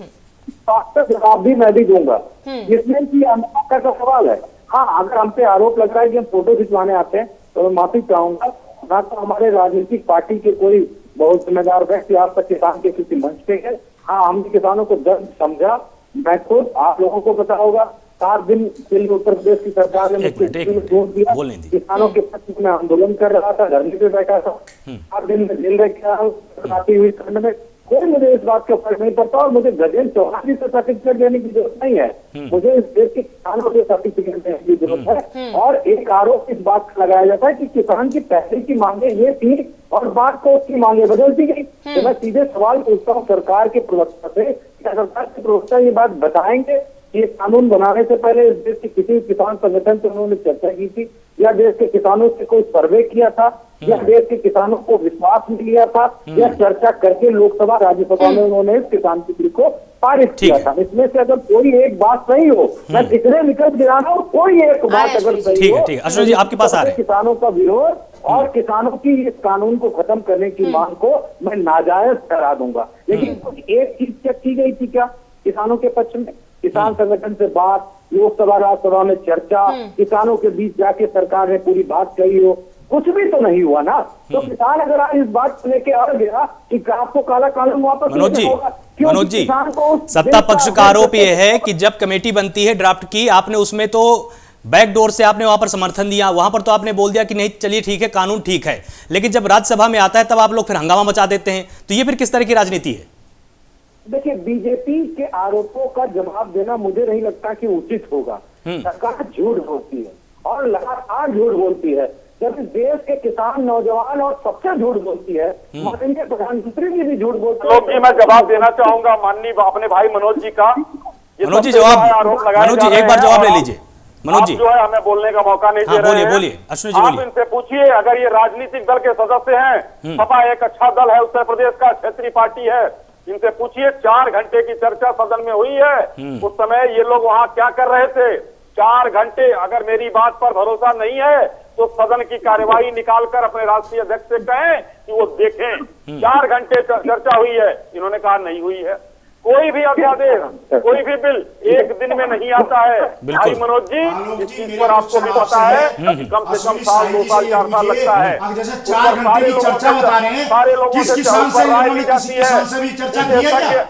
जवाब भी मैं भी दूंगा, जिसमें कि अनुपात का सवाल है। हाँ, अगर हम पे आरोप लग रहा है कि हम फोटो खिंचवाने आते हैं तो मैं माफी चाहूंगा, ना तो हमारे राजनीतिक पार्टी के कोई बहुत जिम्मेदार व्यक्ति आज तक किसान के किसी मंच पे है। हाँ, हमने किसानों को दर्द समझा, मैं खुद, आप लोगों को पता होगा, 7 दिन के लिए उत्तर प्रदेश की सरकार ने मुझे दिया, किसानों के पक्ष में आंदोलन कर रहा था, धरने पे बैठा था, 7 दिन में जेल रखा हुई ठंड में, कोई मुझे इस बात का फर्क नहीं पड़ता। और मुझे गजेंद्र चौहान जी से सर्टिफिकेट देने की जरूरत नहीं है, मुझे इस देश के किसानों से सर्टिफिकेट देने की जरूरत है। और एक आरोप इस बात का लगाया जाता है कि किसान की पहले की मांगे ये थी और बाद को उसकी मांगे बदल दी गई। तो मैं सीधे सवाल पूछता हूँ सरकार के प्रवक्ता से, क्या सरकार के प्रवक्ता ये बात बताएंगे कि ये कानून बनाने से पहले इस देश के किसी किसान संगठन से उन्होंने चर्चा की थी, या देश के किसानों से कोई सर्वे किया था, या देश के किसानों को विश्वास में लिया था, या चर्चा करके लोकसभा राज्यसभा में उन्होंने इस किसान बिल को पारित किया था? इसमें से अगर कोई एक बात सही हो, मैं कितने विकल्प गिरा रहा हूँ, कोई एक बात अगर सही हो, ठीक है अश्विनी जी, आपके पास आ रहे हैं। किसानों का विरोध और किसानों की इस कानून को खत्म करने की मांग को मैं नाजायज करा दूंगा। लेकिन कुछ एक चीज चेक की गई थी क्या किसानों के पक्ष में? किसान संगठन से बात, लोकसभा राज्यसभा में चर्चा, किसानों के बीच जाके सरकार ने पूरी बात कही हो, कुछ भी तो नहीं हुआ ना। तो किसान अगर आज इस बात को लेके अड़ गया कि आपको काला कानून वापस मनोज जी, सत्ता पक्ष का आरोप यह है कि जब कमेटी बनती है ड्राफ्ट की, आपने उसमें तो बैकडोर से आपने वहां पर समर्थन दिया, वहां पर तो आपने बोल दिया कि नहीं चलिए ठीक है, कानून ठीक है, लेकिन जब राज्यसभा में आता है तब आप लोग फिर हंगामा मचा देते हैं। तो ये फिर किस तरह की राजनीति है? देखिए, बीजेपी के आरोपों का जवाब देना मुझे नहीं लगता कि उचित होगा। सरकार झूठ बोलती है और लगातार झूठ बोलती है, जब देश के किसान, नौजवान और सबसे झूठ बोलती है। माननीय प्रधानमंत्री जी भी झूठ बोलते हैं। मैं जवाब देना चाहूंगा माननीय अपने भाई मनोज जी का। मनोज जी जवाब, मनोज जी एक बार जवाब ले लीजिए। मनोज जी जो है हमें बोलने का मौका नहीं दे रहे हैं। बोलिए अश्विनी जी, आप बोलिए। इनसे पूछिए, अगर ये राजनीतिक दल के सदस्य हैं, सपा एक अच्छा दल है, उत्तर प्रदेश का क्षेत्रीय पार्टी है, इनसे पूछिए 4 घंटे की चर्चा सदन में हुई है, उस समय ये लोग वहां क्या कर रहे थे? 4 घंटे। अगर मेरी बात पर भरोसा नहीं है तो सदन की कार्यवाही निकालकर अपने राष्ट्रीय अध्यक्ष से कहें कि वो देखें। 4 घंटे चर्चा हुई है, इन्होंने कहा नहीं हुई है। कोई भी अध्यादेश, कोई भी बिल एक दिन में नहीं आता है। भाई मनोज जी, इस चीज पर आपको भी पता है कि कम से कम साल, 2 साल, 4 साल लगता है। अब जैसे 4 घंटे की चर्चा बता रहे हैं, सारे लोगों किस से किसान से राय ली किसी जाती किसान से भी चर्चा की है क्या?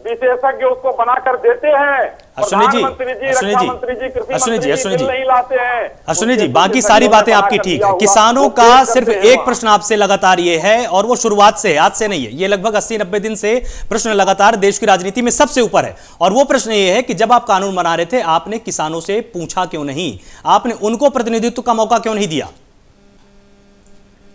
विशेषज्ञ उसको बनाकर देते हैं। अश्विनी जी, प्रधानमंत्री जी, अश्विनी रक्षा जी, मंत्री जी, कृषि अश्विनी जी, मंत्री अश्विनी जी जी, नहीं लाते हैं। अश्विनी जी, उनके बाकी विशेषज्ञों सारी ने बातें बना आपकी कर ठीक दिया है। हुआ, किसानों वो का पेश सिर्फ करते एक हैं। प्रश्न आपसे लगातार ये है, और वो शुरुआत से है, आज से नहीं है, ये लगभग 80-90 दिन से प्रश्न लगातार देश की राजनीति में सबसे ऊपर है। और वो प्रश्न ये है कि जब आप कानून बना रहे थे, आपने किसानों से पूछा क्यों नहीं? आपने उनको प्रतिनिधित्व का मौका क्यों नहीं दिया?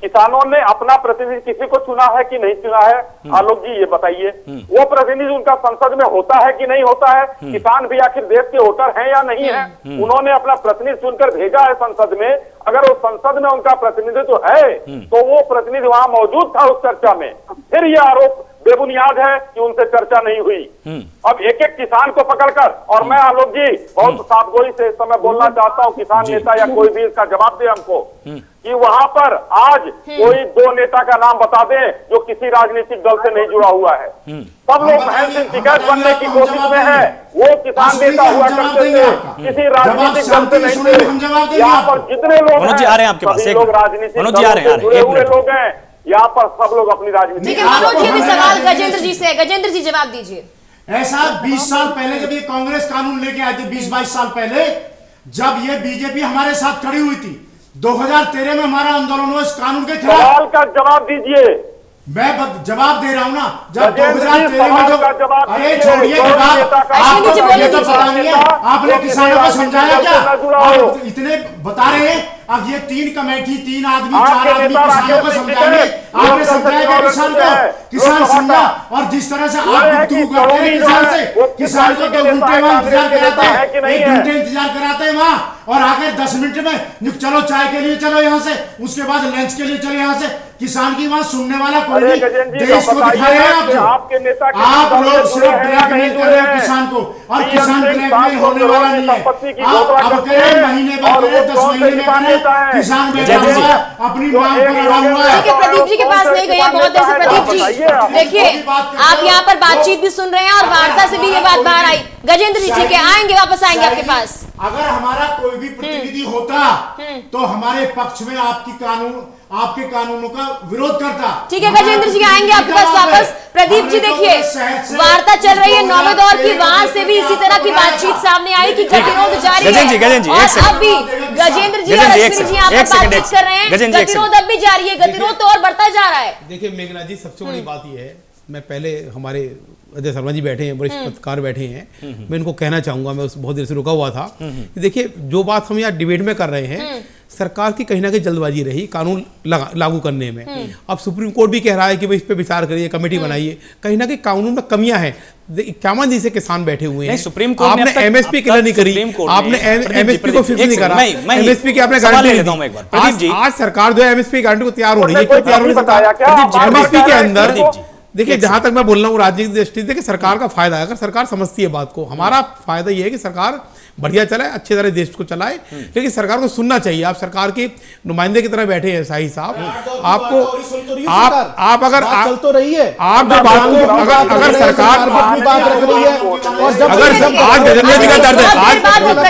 किसानों ने अपना प्रतिनिधि किसी को चुना है कि नहीं चुना है? आलोक जी ये बताइए। वो प्रतिनिधि उनका संसद में होता है कि नहीं होता है? किसान भी आखिर देश के वोटर हैं या नहीं है? उन्होंने अपना प्रतिनिधि चुनकर भेजा है संसद में। अगर वो संसद में उनका प्रतिनिधित्व है तो वो प्रतिनिधि वहां मौजूद था उस चर्चा में। फिर ये आरोप बेबुनियाद है कि उनसे चर्चा नहीं हुई। अब एक एक किसान को पकड़कर, और मैं आलोक जी बहुत साफगोई से इस समय बोलना चाहता हूं, किसान नेता या कोई भी इसका जवाब दे हमको, कि वहां पर आज कोई 2 नेता का नाम बता दें जो किसी राजनीतिक दल से नहीं जुड़ा हुआ है। सब लोग बहन सिंह टिकट बनने की कोशिश में है। वो किसान नेता हुआ करते थे, किसी राजनीतिक दल से नहीं थे। यहाँ पर जितने लोग मनोज जी आ रहे हैं आपके पास, सभी एक लोग मिनट। राजनीतिक मनोज जी आ रहे हैं, दलों से जुड़े एक हुए मिनट। लोग हैं। यहाँ पर सब लोग अपनी राजनीति। ठीक है मनोज जी, भी सवाल गजेंद्र जी से है। गजेंद्र जी जवाब दीजिए। ऐसा 20 साल पहले जब ये कांग्रेस कानून लेके आए थे, 20-22 साल पहले, जब ये बीजेपी हमारे साथ खड़ी हुई थी, 2013 में हमारा आंदोलन हुआ इस कानून के खिलाफ। सवाल का जवाब दीजिए। मैं जवाब दे रहा हूं ना। जब गजेंद्र जी, 2013 में जो, सवाल का जवाब अरे दीजिए। छोड़िए कोई जवाब, नेता का- आपको जी, तो बोलिए ये तो जी। पता नहीं है। आपने जो किसानों को किसी समझाया राजनीतिक क्या? दल से न जुड़ा हो। आप इतने बता रहे हैं। अब ये 3 कमेटी, 3 आदमी, आपके 4 आदमी नेता किसानों को राकेश समझाएंगे। सिंह आपने लोग समझाया क्या किसान को? किसान समझा। और जिस तरह से आप गुफ्तगू करते हैं किसान से, किसान को 2 घंटे वहां इंतजार कराते हैं, 1 घंटे इंतजार कराते हैं वहां, और आगे 10 मिनट में चलो चाय के लिए चलो यहाँ से, उसके बाद लंच के लिए चलो यहाँ से। किसान की वहां सुनने वाला कोई नहीं। देश को दिखा रहे हैं आपके नेता आप लोग सिर्फ ब्लैकमेल कर रहे हैं किसान को, और किसान ब्लैकमेल होने वाला नहीं है। आप अब करें महीने बाद करें, 10 महीने में करें, किसान बैठा हुआ है, अपनी मांग पर अड़ा हुआ है। ठीक है, प्रदीप जी के पास नहीं गए बहुत देर से। प्रदीप जी देखिए, आप यहाँ पर बातचीत भी सुन रहे हैं और वार्ता से भी ये बात बाहर आई। गजेंद्र जी ठीक है, आएंगे, वापस आएंगे आपके पास। अगर हमारा कोई भी प्रतिनिधि होता तो हमारे पक्ष में आपके कानूनों का विरोध करता। ठीक है गजेंद्र जी, आएंगे आपके पास वापस। प्रदीप जी देखिए, वार्ता चल रही है 9वें दौर की, वहां से भी इसी तरह की बातचीत सामने आई कि गतिरोध जारी है। गजेंद्र जी, एक और सेकंड। अब भी गजेंद्र जी और अश्विनी जी यहाँ पर बातचीत कर रहे हैं। गतिरोध अब भी जारी है, गतिरोध तो और बढ़ता जा रहा है। देखिए मेघना जी, सबसे बड़ी बात यह है, मैं पहले हमारे अजय शर्मा जी बैठे हैं, वरिष्ठ पत्रकार बैठे हैं, मैं इनको कहना चाहूंगा, मैं बहुत देर से रुका हुआ था कि देखिए जो बात हम यहाँ डिबेट में कर रहे हैं, सरकार की कहीं ना कहीं जल्दबाजी रही कानून लागू करने में। अब सुप्रीम कोर्ट भी कह रहा है कि भाई इस पे विचार करिए, कमेटी बनाइए। कहीं ना कहीं कानून में कमियां हैं। 51 दिन से किसान बैठे हुए हैं। सुप्रीम कोर्ट आपने एमएसपी क्लियर नहीं करी, आपने एमएसपी को फिक्स नहीं करा, एमएसपी की आपने गारंटी। आज सरकार जो है एमएसपी गारंटी को तैयार हो रही है। क्यों तैयार हो रही है? एमएसपी के अंदर देखिए, जहां तक मैं बोल रहा हूँ राजनीतिक दृष्टि से, सरकार का फायदा है। अगर सरकार समझती है बात को, हमारा फायदा ये है कि सरकार बढ़िया चलाए, अच्छे तरह देश को चलाए, लेकिन सरकार को सुनना चाहिए। आप सरकार के नुमाइंदे की तरह बैठे हैं शाही साहब, आपको आप अगर चल तो रही है, आप जो बात को अगर सरकार अपनी बात रख रही है, और जब अगर आज गजेंद्र जी का दर्द है,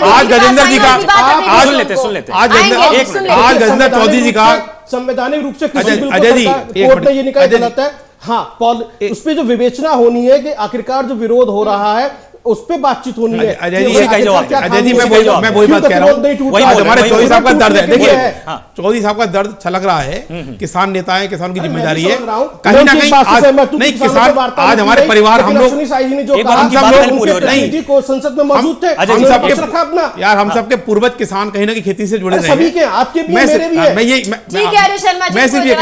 आज गजेंद्र जी का सुन लेते आज गजेंद्र चौधरी जी का संवैधानिक रूप से अजय जी, कोर्ट ने ये निकाय गलत है। हाँ, उस पर जो विवेचना होनी है कि आखिरकार जो विरोद हो रहा है उस पे बातचीत होनी है। अजय जी मैं वही बात कह रहा हूँ, हमारे चौधरी साहब का दर्द है। देखिए चौधरी साहब का दर्द छलक रहा है, किसान नेता है, किसान की जिम्मेदारी है कहीं ना कहीं। आज नहीं किसान, आज हमारे परिवार, हम लोग संसद में मौजूद थे, हम सबके यार, हम सबके पूर्वज किसान कहीं ना कहीं खेती से जुड़े रहे हैं। सभी के, आपके भी, मेरे भी है। मैं सिर्फ ये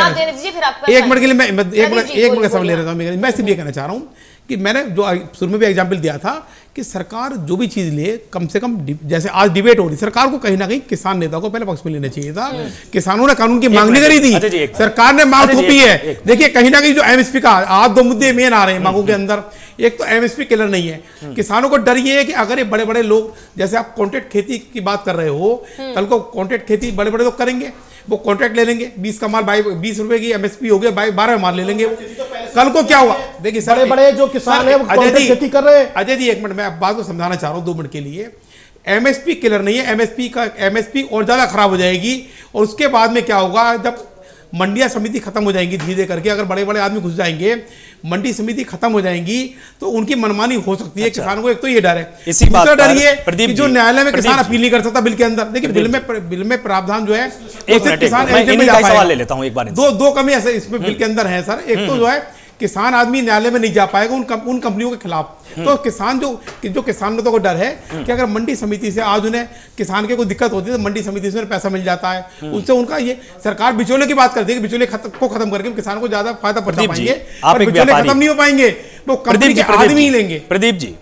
एक मिनट के लिए मैं एक मिनट का समय ले रहा हूँ। मैं सिर्फ ये कहना चाह रहा हूँ कि मैंने जो शुरू में भी एग्जाम्पल दिया था कि सरकार जो भी चीज ले, कम से कम जैसे आज डिबेट हो रही, सरकार को कहीं ना कहीं किसान नेता को पहले पक्ष में लेना चाहिए था। किसानों ने कानून की मांग नहीं करी थी, सरकार ने मांग थोपी है। देखिए कहीं ना कहीं जो एमएसपी का आज 2 मुद्दे मेन आ रहे हैं मांगों के अंदर। एक तो एमएसपी क्लियर नहीं है, किसानों को डर ये है कि अगर ये बड़े बड़े लोग, जैसे आप कॉन्ट्रैक्ट खेती की बात कर रहे हो, कल को कॉन्ट्रैक्ट खेती बड़े बड़े लोग करेंगे, वो कॉन्ट्रैक्ट ले लेंगे, 20 का माल 20 रुपए की एमएसपी हो गया, 12 माल ले लेंगे। कल को क्या हुआ? देखिए बड़े बड़े जो किसान हैं वो कॉन्ट्रैक्ट खेती कर रहे हैं। अजय जी एक मिनट, मैं बात को समझाना चाह रहा हूँ 2 मिनट के लिए। एमएसपी किलर नहीं है, एमएसपी और ज्यादा खराब हो जाएगी। और उसके बाद में क्या होगा, जब मंडिया समिति खत्म हो जाएंगी धीरे धीरे करके, अगर बड़े बड़े आदमी घुस जाएंगे, मंडी समिति खत्म हो जाएंगी तो उनकी मनमानी हो सकती है। किसानों को एक तो ये डर है, इसी बात दूसरा डर पर ये प्रदीप कि जो जी, न्यायालय में प्रदीप किसान जी। अपील नहीं कर सकता बिल के अंदर। देखिए बिल में प्रावधान जो है एक मिनट, किसान मैं एजेंट में इन्हीं जा का ही सवाल पाएगा। ले लेता हूं एक बार। दो कमी ऐसे इसमें बिल के अंदर है सर। एक तो जो है किसान आदमी न्यायालय में नहीं जा पाएगा उन कंपनियों के खिलाफ। तो किसान जो किसानों को डर है कि अगर मंडी समिति से आज उन्हें किसान के कोई दिक्कत होती है तो मंडी समिति से उन्हें पैसा मिल जाता है, उससे उनका ये सरकार बिचौले की बात करती है कि बिचौले को खत्म करके किसान को ज्यादा फायदा पहुंचा पाएंगे। आप एक बिचौले खत्म नहीं हो पाएंगे, वो कंपनी के आदमी ही लेंगे। प्रदीप जी,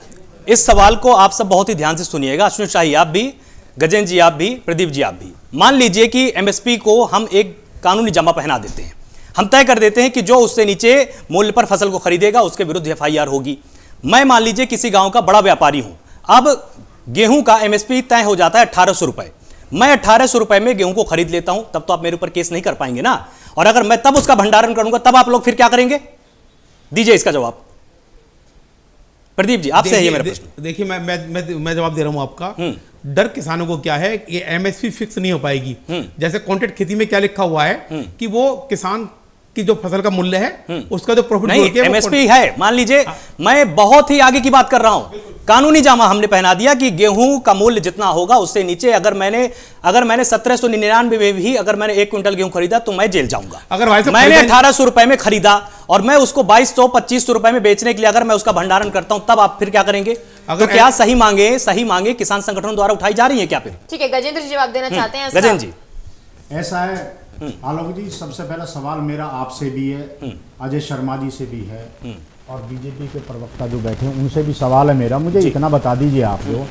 इस सवाल को आप सब बहुत ही ध्यान से सुनिएगा। अश्विन शाही आप भी, गजेंद्र जी आप भी, प्रदीप जी आप भी। मान लीजिए कि एमएसपी को हम एक कानूनी जमा पहना देते हैं, हम तय कर देते हैं कि जो उससे नीचे मूल्य पर फसल को खरीदेगा उसके विरुद्ध एफआईआर होगी। मैं मान लीजिए किसी गांव का बड़ा व्यापारी हूं, अब गेहूं का एमएसपी तय हो जाता है 1800 रुपए, मैं 1800 रुपए में गेहूं को खरीद लेता हूं, तब तो आप मेरे ऊपर केस नहीं कर पाएंगे ना। और अगर मैं तब उसका भंडारण करूंगा तब आप लोग फिर क्या करेंगे? दीजिए इसका जवाब। प्रदीप जी आपसे है ये मेरा प्रश्न। देखिए मैं जवाब दे रहा हूं आपका। डर किसानों को क्या है कि एमएसपी फिक्स नहीं हो पाएगी। जैसे कॉन्ट्रैक्ट खेती में क्या लिखा हुआ है कि वो किसान की जो फसल का मूल्य है उसका जो प्रॉफिट नहीं, एमएसपी है। मान लीजिए मैं बहुत ही आगे की बात कर रहा हूं, कानूनी जामा हमने पहना दिया कि गेहूं का मूल्य जितना होगा उससे नीचे अगर मैंने 1799 में भी अगर मैंने 1 क्विंटल गेहूं खरीदा तो मैं जेल जाऊंगा। अगर भाई साहब मैंने 1800 रुपए में खरीदा और मैं उसको 2200-2500 रुपए में बेचने के लिए अगर मैं उसका भंडारण करता हूं तब आप फिर क्या करेंगे? तो क्या सही मांगे किसान संगठनों द्वारा उठाई जा रही है क्या फिर? ठीक है, गजेंद्र जी जवाब देना चाहते हैं? गजेंद्र जी ऐसा है आलोक जी, सबसे पहला सवाल मेरा आपसे भी है, अजय शर्मा जी से भी है और बीजेपी के प्रवक्ता जो बैठे हैं उनसे भी सवाल है मेरा। मुझे इतना बता दीजिए आप लोग,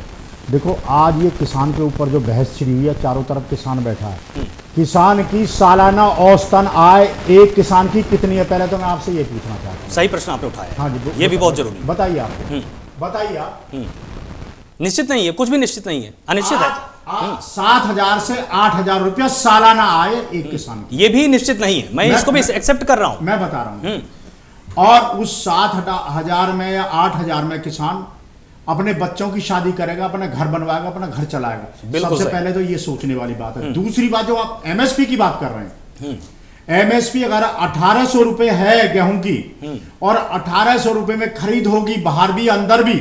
देखो आज ये किसान के ऊपर जो बहस छिड़ी हुई है, चारों तरफ किसान बैठा है, किसान की सालाना औसतन आय एक किसान की कितनी है? पहले तो मैं आपसे ये पूछना चाहता हूँ। सही प्रश्न आपने उठाया। हाँ जी, ये भी बहुत जरूरी है। बताइए आप, बताइए आप। निश्चित नहीं है, कुछ भी निश्चित नहीं है, अनिश्चित है। 7,000 से 8,000 रुपया सालाना आय एक किसान की, ये भी निश्चित नहीं है, मैं इसको भी एक्सेप्ट कर रहा हूं। मैं बता रहा हूं। और उस 7,000 में या 8,000 में किसान अपने बच्चों की शादी करेगा, अपना घर बनवाएगा, अपना घर चलाएगा। सबसे पहले तो ये सोचने वाली बात है। दूसरी बात, जो आप एमएसपी की बात कर रहे हैं, एमएसपी अगर 1800 रुपए है गेहूं की और 1800 रुपए में खरीद होगी बाहर भी अंदर भी,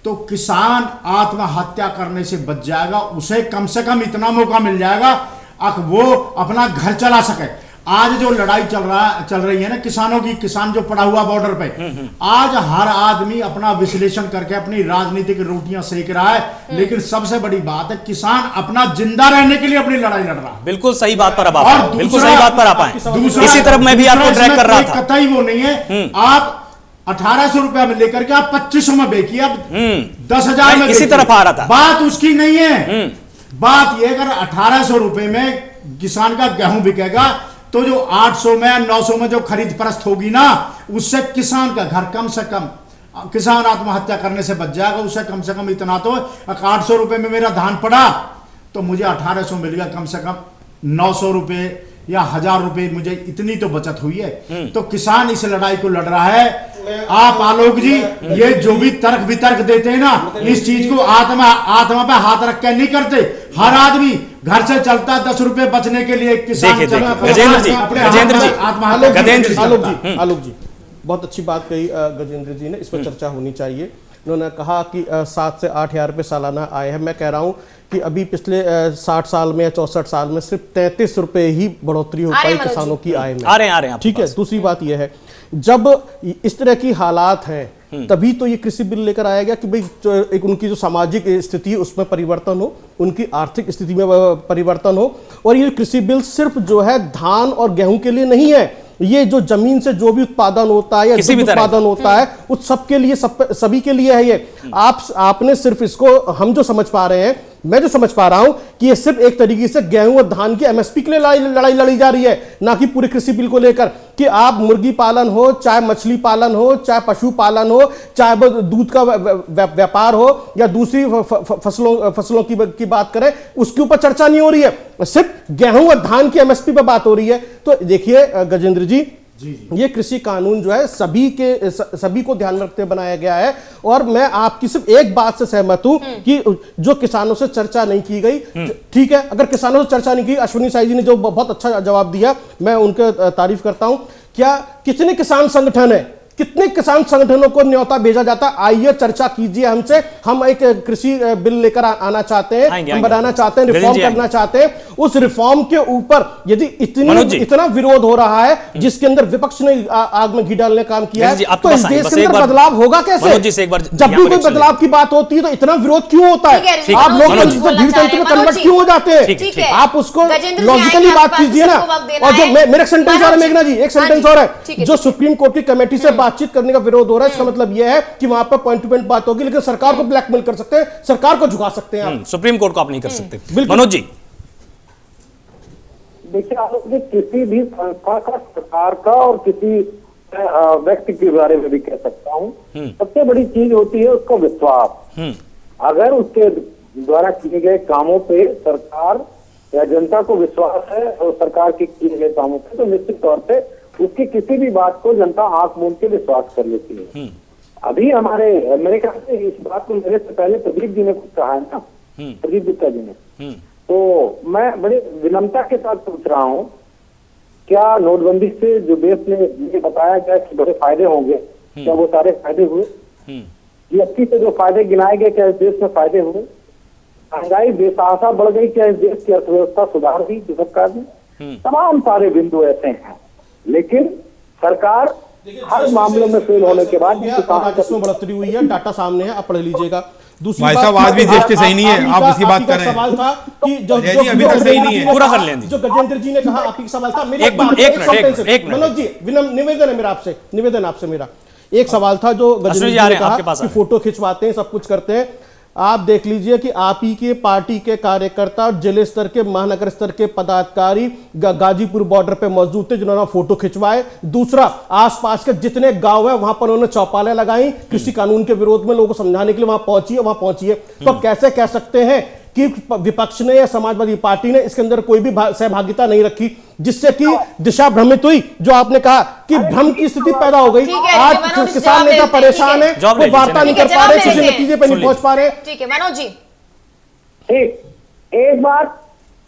तो किसान आत्महत्या करने से बच जाएगा। उसे कम से कम इतना मौका मिल जाएगा वो अपना घर चला सके। आज जो लड़ाई चल रही है ना किसानों की, किसान जो पड़ा हुआ बॉर्डर पे, आज हर आदमी अपना विश्लेषण करके अपनी राजनीतिक रोटियां सेक रहा है, लेकिन सबसे बड़ी बात है किसान अपना जिंदा रहने के लिए अपनी लड़ाई लड़ रहा है। बिल्कुल सही बात पर अब आप बिल्कुल सही बात पर आप आए। इसी तरफ मैं भी आपको ट्रैक कर रहा था। कतई वो नहीं है, आप 1800 रुपया में लेकर के आप 2500 में बेचिए, आप 10,000 में इसी तरफ आ रहा था। बात उसकी नहीं है, बात यह अगर 1800 रुपए में किसान का गेहूं बिकेगा तो जो 800 में 900 में जो खरीद फरोख्त होगी ना, उससे किसान का घर कम से कम, किसान आत्महत्या करने से बच जाएगा। उससे कम से कम इतना तो 800 रुपए में मेरा धान पड़ा तो मुझे 1800 मिल गया, कम से कम 900 रुपए या 1000 रुपए मुझे इतनी तो बचत हुई है। तो किसान इस लड़ाई को लड़ रहा है। आप आलोक जी ये जो भी तर्क वितर्क देते हैं ना, इस चीज को आत्मा पे हाथ रख के नहीं करते। हर आदमी घर से चलता 10 रुपए बचने के लिए, किसान आलोक जी बहुत अच्छी बात कही गजेंद्र जी ने, इस पर चर्चा होनी चाहिए। उन्होंने कहा कि 7 से 8,000 रुपये सालाना आय है। मैं कह रहा हूँ कि अभी पिछले 60 साल में या 64 साल में सिर्फ 33 रुपए ही बढ़ोतरी हो पाई किसानों की आय में। आ रहे हैं ठीक है। दूसरी बात यह है, जब इस तरह की हालात हैं तभी तो ये कृषि बिल लेकर आया गया कि भाई एक उनकी जो सामाजिक स्थिति है उसमें परिवर्तन हो, उनकी आर्थिक स्थिति में परिवर्तन हो। और ये कृषि बिल सिर्फ जो है धान और गेहूं के लिए नहीं है, ये जो जमीन से जो भी उत्पादन होता है या जो उत्पादन होता है उस सबके लिए, सभी के लिए है ये। आपने सिर्फ इसको, हम जो समझ पा रहे हैं, मैं जो समझ पा रहा हूं कि ये सिर्फ एक तरीके से गेहूं और धान की एमएसपी के लिए लड़ाई लड़ी जा रही है, ना कि पूरे कृषि बिल को लेकर। कि आप मुर्गी पालन हो, चाहे मछली पालन हो, चाहे पशु पालन हो, चाहे दूध का व्यापार हो या दूसरी फसलों की बात करें, उसके ऊपर चर्चा नहीं हो रही है, सिर्फ गेहूं और धान की एमएसपी पर बात हो रही है। तो देखिए गजेंद्र जी, ये कृषि कानून जो है सभी को ध्यान में रखते बनाया गया है। और मैं आपकी सिर्फ एक बात से सहमत हूं कि जो किसानों से चर्चा नहीं की गई, ठीक है, अगर किसानों से चर्चा नहीं की, अश्विनी साई जी ने जो बहुत अच्छा जवाब दिया, मैं उनके तारीफ करता हूं। क्या कितने किसान संगठन है, कितने किसान संगठनों को न्योता भेजा जाता है, आइए चर्चा कीजिए हमसे, हम एक कृषि बिल लेकर आना चाहते हैं, हम बनाना चाहते हैं, रिफॉर्म करना चाहते हैं। उस रिफॉर्म के ऊपर यदि इतना विरोध हो रहा है जिसके अंदर विपक्ष ने आग में घी डालने का काम किया है, तो इस देश के अंदर बदलाव होगा कैसे? जब भी कोई बदलाव की बात होती है तो इतना विरोध क्यों होता है? आप लोग भीड़ तंत्र में कन्वर्ट क्यों हो जाते हैं? आप उसको लॉजिकली बात कीजिए ना। और जो मेरा सेंटेंस और है मेघना जी, एक सेंटेंस और है, जो सुप्रीम कोर्ट की कमेटी से बातचीत करने का विरोध हो रहा है, इसका मतलब यह है कि वहां पर पॉइंट टू पॉइंट बात होगी, लेकिन सरकार को ब्लैकमेल कर सकते हैं, सरकार को झुका सकते हैं आप। सुप्रीम कोर्ट को आप नहीं कर सकते। मनोज जी, देखिए, आप किसी भी संस्था का, सरकार का और किसी व्यक्ति के बारे में भी कह सकता हूं, सबसे बड़ी चीज होती है उसका विश्वास। अगर उसके द्वारा किए गए कामों पे सरकार या जनता को विश्वास है और सरकार के किए गए कामों पे, तो निश्चित तौर पे उसकी किसी भी बात को जनता आंख मूंद के विश्वास कर लेती है। अभी मेरे ख्याल से इस बात को मेरे से पहले प्रदीप जी ने कुछ कहा है ना, प्रदीप गुप्ता जी ने, तो मैं बड़ी विनम्रता के साथ पूछ रहा हूँ, क्या नोटबंदी से जो देश ने ये बताया गया कि बड़े फायदे होंगे, क्या वो सारे फायदे हुए? जीएसटी से जो फायदे गिनाए गए, क्या इस देश में फायदे हुए? महंगाई बेतहाशा बढ़ गई, क्या इस देश की अर्थव्यवस्था सुधार हुई सरकार ने? तमाम सारे बिंदु ऐसे हैं, लेकिन सरकार हर मामले में फेल होने के बाद बढ़ोतरी हुई है, डाटा सामने है, आप पढ़ लीजिएगा। दूसरी भाई साहब, आज भी देश के सही नहीं है, आप इसकी बात कर रहे हैं। सवाल था कि जो अभी तक सही नहीं है, पूरा कर लें। जो गजेंद्र जी ने कहा, आपकी सवाल था, एक मिनट मनोज जी, निवेदन है मेरा आपसे, निवेदन आपसे मेरा एक सवाल था, जो गजेंद्र जी ने कहा कि फोटो खिंचवाते हैं, सब कुछ करते हैं। आप देख लीजिए कि आप ही के पार्टी के कार्यकर्ता जिले स्तर के, महानगर स्तर के पदाधिकारी गाजीपुर बॉर्डर पे मौजूद थे, जिन्होंने फोटो खिंचवाए। दूसरा, आसपास के जितने गांव है वहां पर उन्होंने चौपालें लगाई, कृषि कानून के विरोध में लोगों को समझाने के लिए वहां पहुंचिए। तो कैसे कह सकते हैं कि विपक्ष ने या समाजवादी पार्टी ने इसके अंदर कोई भी सहभागिता नहीं रखी, जिससे कि दिशा भ्रमित हुई? जो आपने कहा कि भ्रम की स्थिति पैदा हो गई। आज किसान नेता परेशान है, वो वार्ता नहीं कर पा रहे, किसी नतीजे पर नहीं पहुंच पा रहे। ठीक है मनोज जी, ठीक, एक बात,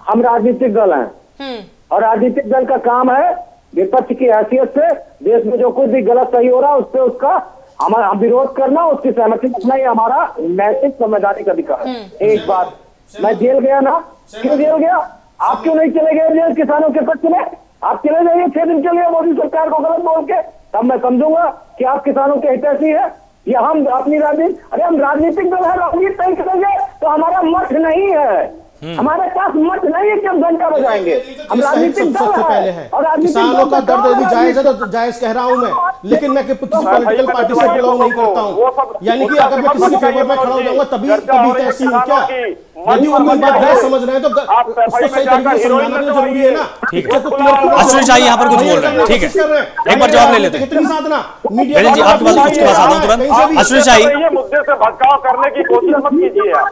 हम राजनीतिक दल हैं और राजनीतिक दल का काम है विपक्ष की हैसियत से देश में जो कुछ भी गलत सही हो रहा है उससे उसका हमारा विरोध करना, उसकी सहमति करना, ये हमारा नैतिक संवैधानिक अधिकार है। एक बात, मैं जेल गया ना, क्यों जेल गया? आप क्यों नहीं चले गए जेल किसानों के पक्ष में? आप चले जाइए 6 दिन के लिए मोदी सरकार को गलत बोल के, तब मैं समझूंगा कि आप किसानों के हितैषी है या हम अपनी राजनीति। अरे हम राजनीतिक दल है, राजनीति नहीं करेंगे तो हमारा मठ नहीं है, हमारे पास मठ नहीं है कि हम घंटा बजाएंगे। हम राजनीतिक दल है और किसानों का दर्द यदि जायज है तो जायज कह रहा हूं मैं, लेकिन मैं किसी पॉलिटिकल पार्टी से बिलोंग नहीं करता हूं। यानी कि अगर मैं किसी के फेवर में खड़ा हो जाऊंगा तभी ऐसी हूं क्या? यदि वो कोई बात गलत समझ रहे हैं तो उसको सही तरीके से समझाना भी जरूरी है ना। ठीक है, अश्विनी शाह यहाँ पर कुछ बोल रहे हैं, ठीक है, एक बार जवाब ले लेते हैं। कितनी साधना मीडिया जी, आपके पास कुछ के पास आता हूं तुरंत। अश्विनी शाह, मुद्दे से भटकाव करने की कोशिश मत कीजिए आप।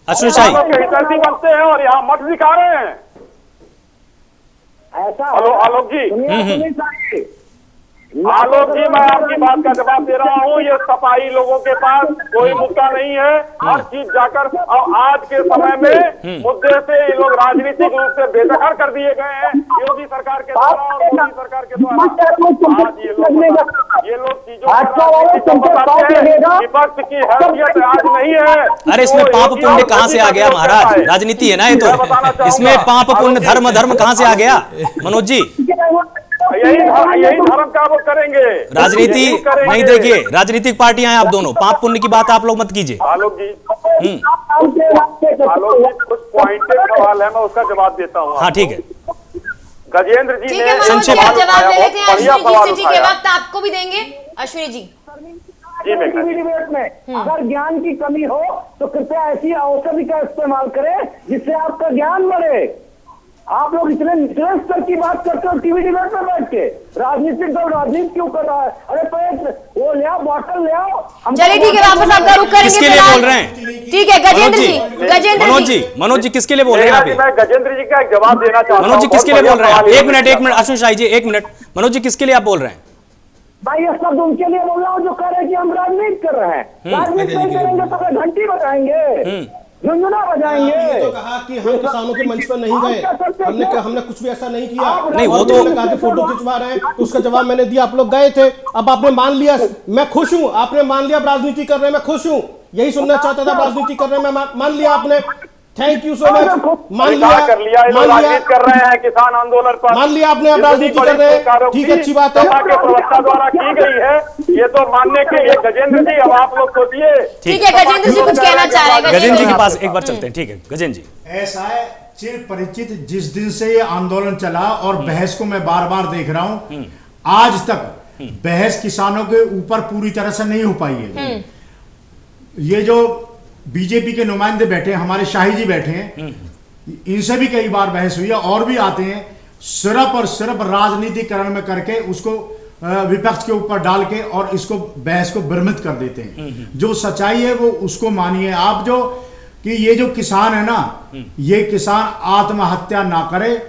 अश्विनी शाह बनते हैं और यहाँ मठ दिखा रहे हैं ऐसा। आलोक जी, आलोक जी, मैं आपकी बात का जवाब दे रहा हूँ। ये सफाई लोगों के पास कोई मुद्दा नहीं है, हर चीज जाकर और आज के समय में मुद्दे से ये लोग राजनीतिक रूप से बेदखल कर दिए गए हैं योगी सरकार के द्वारा और मोदी सरकार के द्वारा। आज ये लोग चीजों को विपक्ष की हैसियत आज नहीं है। अरे इसमें पाप पुण्य कहाँ से आ गया महाराज? राजनीति है ना ये तो, इसमें पाप पुण्य धर्म कहाँ से आ गया मनोज जी? यही धर्म का वो करेंगे, राजनीति नहीं। देखिए, राजनीतिक पार्टियां हैं आप दोनों, पाप पुण्य की बात आप लोग मत कीजिए। आलोक जी, कुछ पॉइंटेड सवाल है, मैं उसका जवाब देता हूँ। हाँ ठीक है, गजेंद्र जी ने संक्षेप में जवाब ले लेते हैं अश्विनी जी से, वक्त आपको भी देंगे अश्विनी जी। डिबेट में अगर ज्ञान की कमी हो तो कृपया ऐसी औषधि का इस्तेमाल करें जिससे आपका ज्ञान बढ़े। आप लोग इतने निचले स्तर की बात करते हो टीवी डिबेट में बैठ के, राजनीतिक दल राजनीति क्यों कर रहा है? अरे वो ले आओ, बॉटल ले आओ। चलिए ठीक है, वापस आपका रुख करेंगे। किसके लिए बोल रहे हैं? ठीक है गजेंद्र जी, मनोज जी किसके लिए बोल रहे हैं आप? मैं गजेंद्र जी का एक जवाब देना चाहता हूं। मनोज जी किसके लिए बोल रहे हैं आप? एक मिनट आशीष शाही जी, एक मिनट। मनोज जी किसके लिए आप बोल रहे हैं? भाई ये सब उनके लिए बोल रहा हूँ जो कह रहे हैं कि हम राजनीति कर रहे हैं। राजनीति नहीं करेंगे तो घंटी बजाएंगे, झुंझुना बजाएंगे। तो कहा कि हम किसानों के मंच पर नहीं गए, हमने कुछ भी ऐसा नहीं किया। नहीं, वो तो कहा कि फोटो खिंचवा रहे हैं, तो उसका जवाब मैंने दिया। आप लोग गए थे, अब आपने मान लिया, मैं खुश हूं। आपने मान लिया राजनीति कर रहे हैं, मैं खुश हूं। यही सुनना चाहता था, राजनीति कर रहे हैं, मैं मान लिया आपने। Thank you so much. मान लिया कर रहे हैं किसान आंदोलन पर, मान लिया आपने, अब राजनीति कर रहे हैं, ठीक है, अच्छी बात है। के प्रवक्ता द्वारा की गई है, ये तो मानने के लिए। गजेंद्र जी अब आप लोग सोचिए। ठीक है गजेंद्र जी कुछ कहना चाह रहे हैं? गजेंद्र जी के पास एक बार चलते हैं। ठीक है गजेंद्र जी। ऐसा है चिर परिचित, जिस दिन से ये आंदोलन चला और बहस को मैं बार बार देख रहा हूं, आज तक बहस किसानों के ऊपर पूरी तरह से नहीं हो पाई है। ये जो बीजेपी के नुमाइंदे बैठे हैं, हमारे शाही जी बैठे हैं, इनसे भी कई बार बहस हुई है और भी आते हैं, सिर्फ और सिर्फ राजनीतिकरण में करके उसको विपक्ष के ऊपर डाल के और इसको बहस को भ्रमित कर देते हैं। जो सच्चाई है वो उसको मानिए आप, जो कि ये जो किसान है ना, ये किसान आत्महत्या ना करे,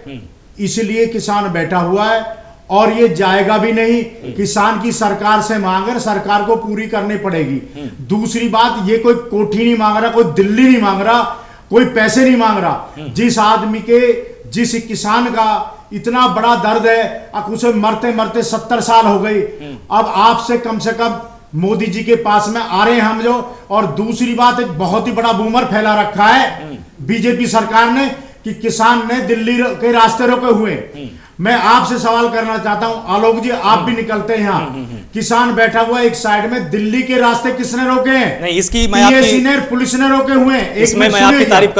इसलिए किसान बैठा हुआ है और ये जाएगा भी नहीं। किसान की सरकार से मांग है, सरकार को पूरी करनी पड़ेगी। दूसरी बात, ये कोई कोठी नहीं मांग रहा, कोई दिल्ली नहीं मांग रहा, कोई पैसे नहीं मांग रहा। जिस आदमी के, जिस किसान का इतना बड़ा दर्द है, अब उसे मरते मरते 70 साल हो गई, अब आपसे कम से कम मोदी जी के पास में आ रहे हैं हम जो। और दूसरी बात, एक बहुत ही बड़ा बूमर फैला रखा है बीजेपी सरकार ने कि किसान ने दिल्ली के रास्ते रोके हुए। मैं आपसे सवाल करना चाहता हूं आलोक जी, आप भी निकलते हैं यहाँ, किसान बैठा हुआ एक साइड में, दिल्ली के रास्ते किसने रोके हैं? नहीं, इसकी मैं आपकी पुलिस ने रोके हुए हैं। इसमें मैं आपकी तारीफ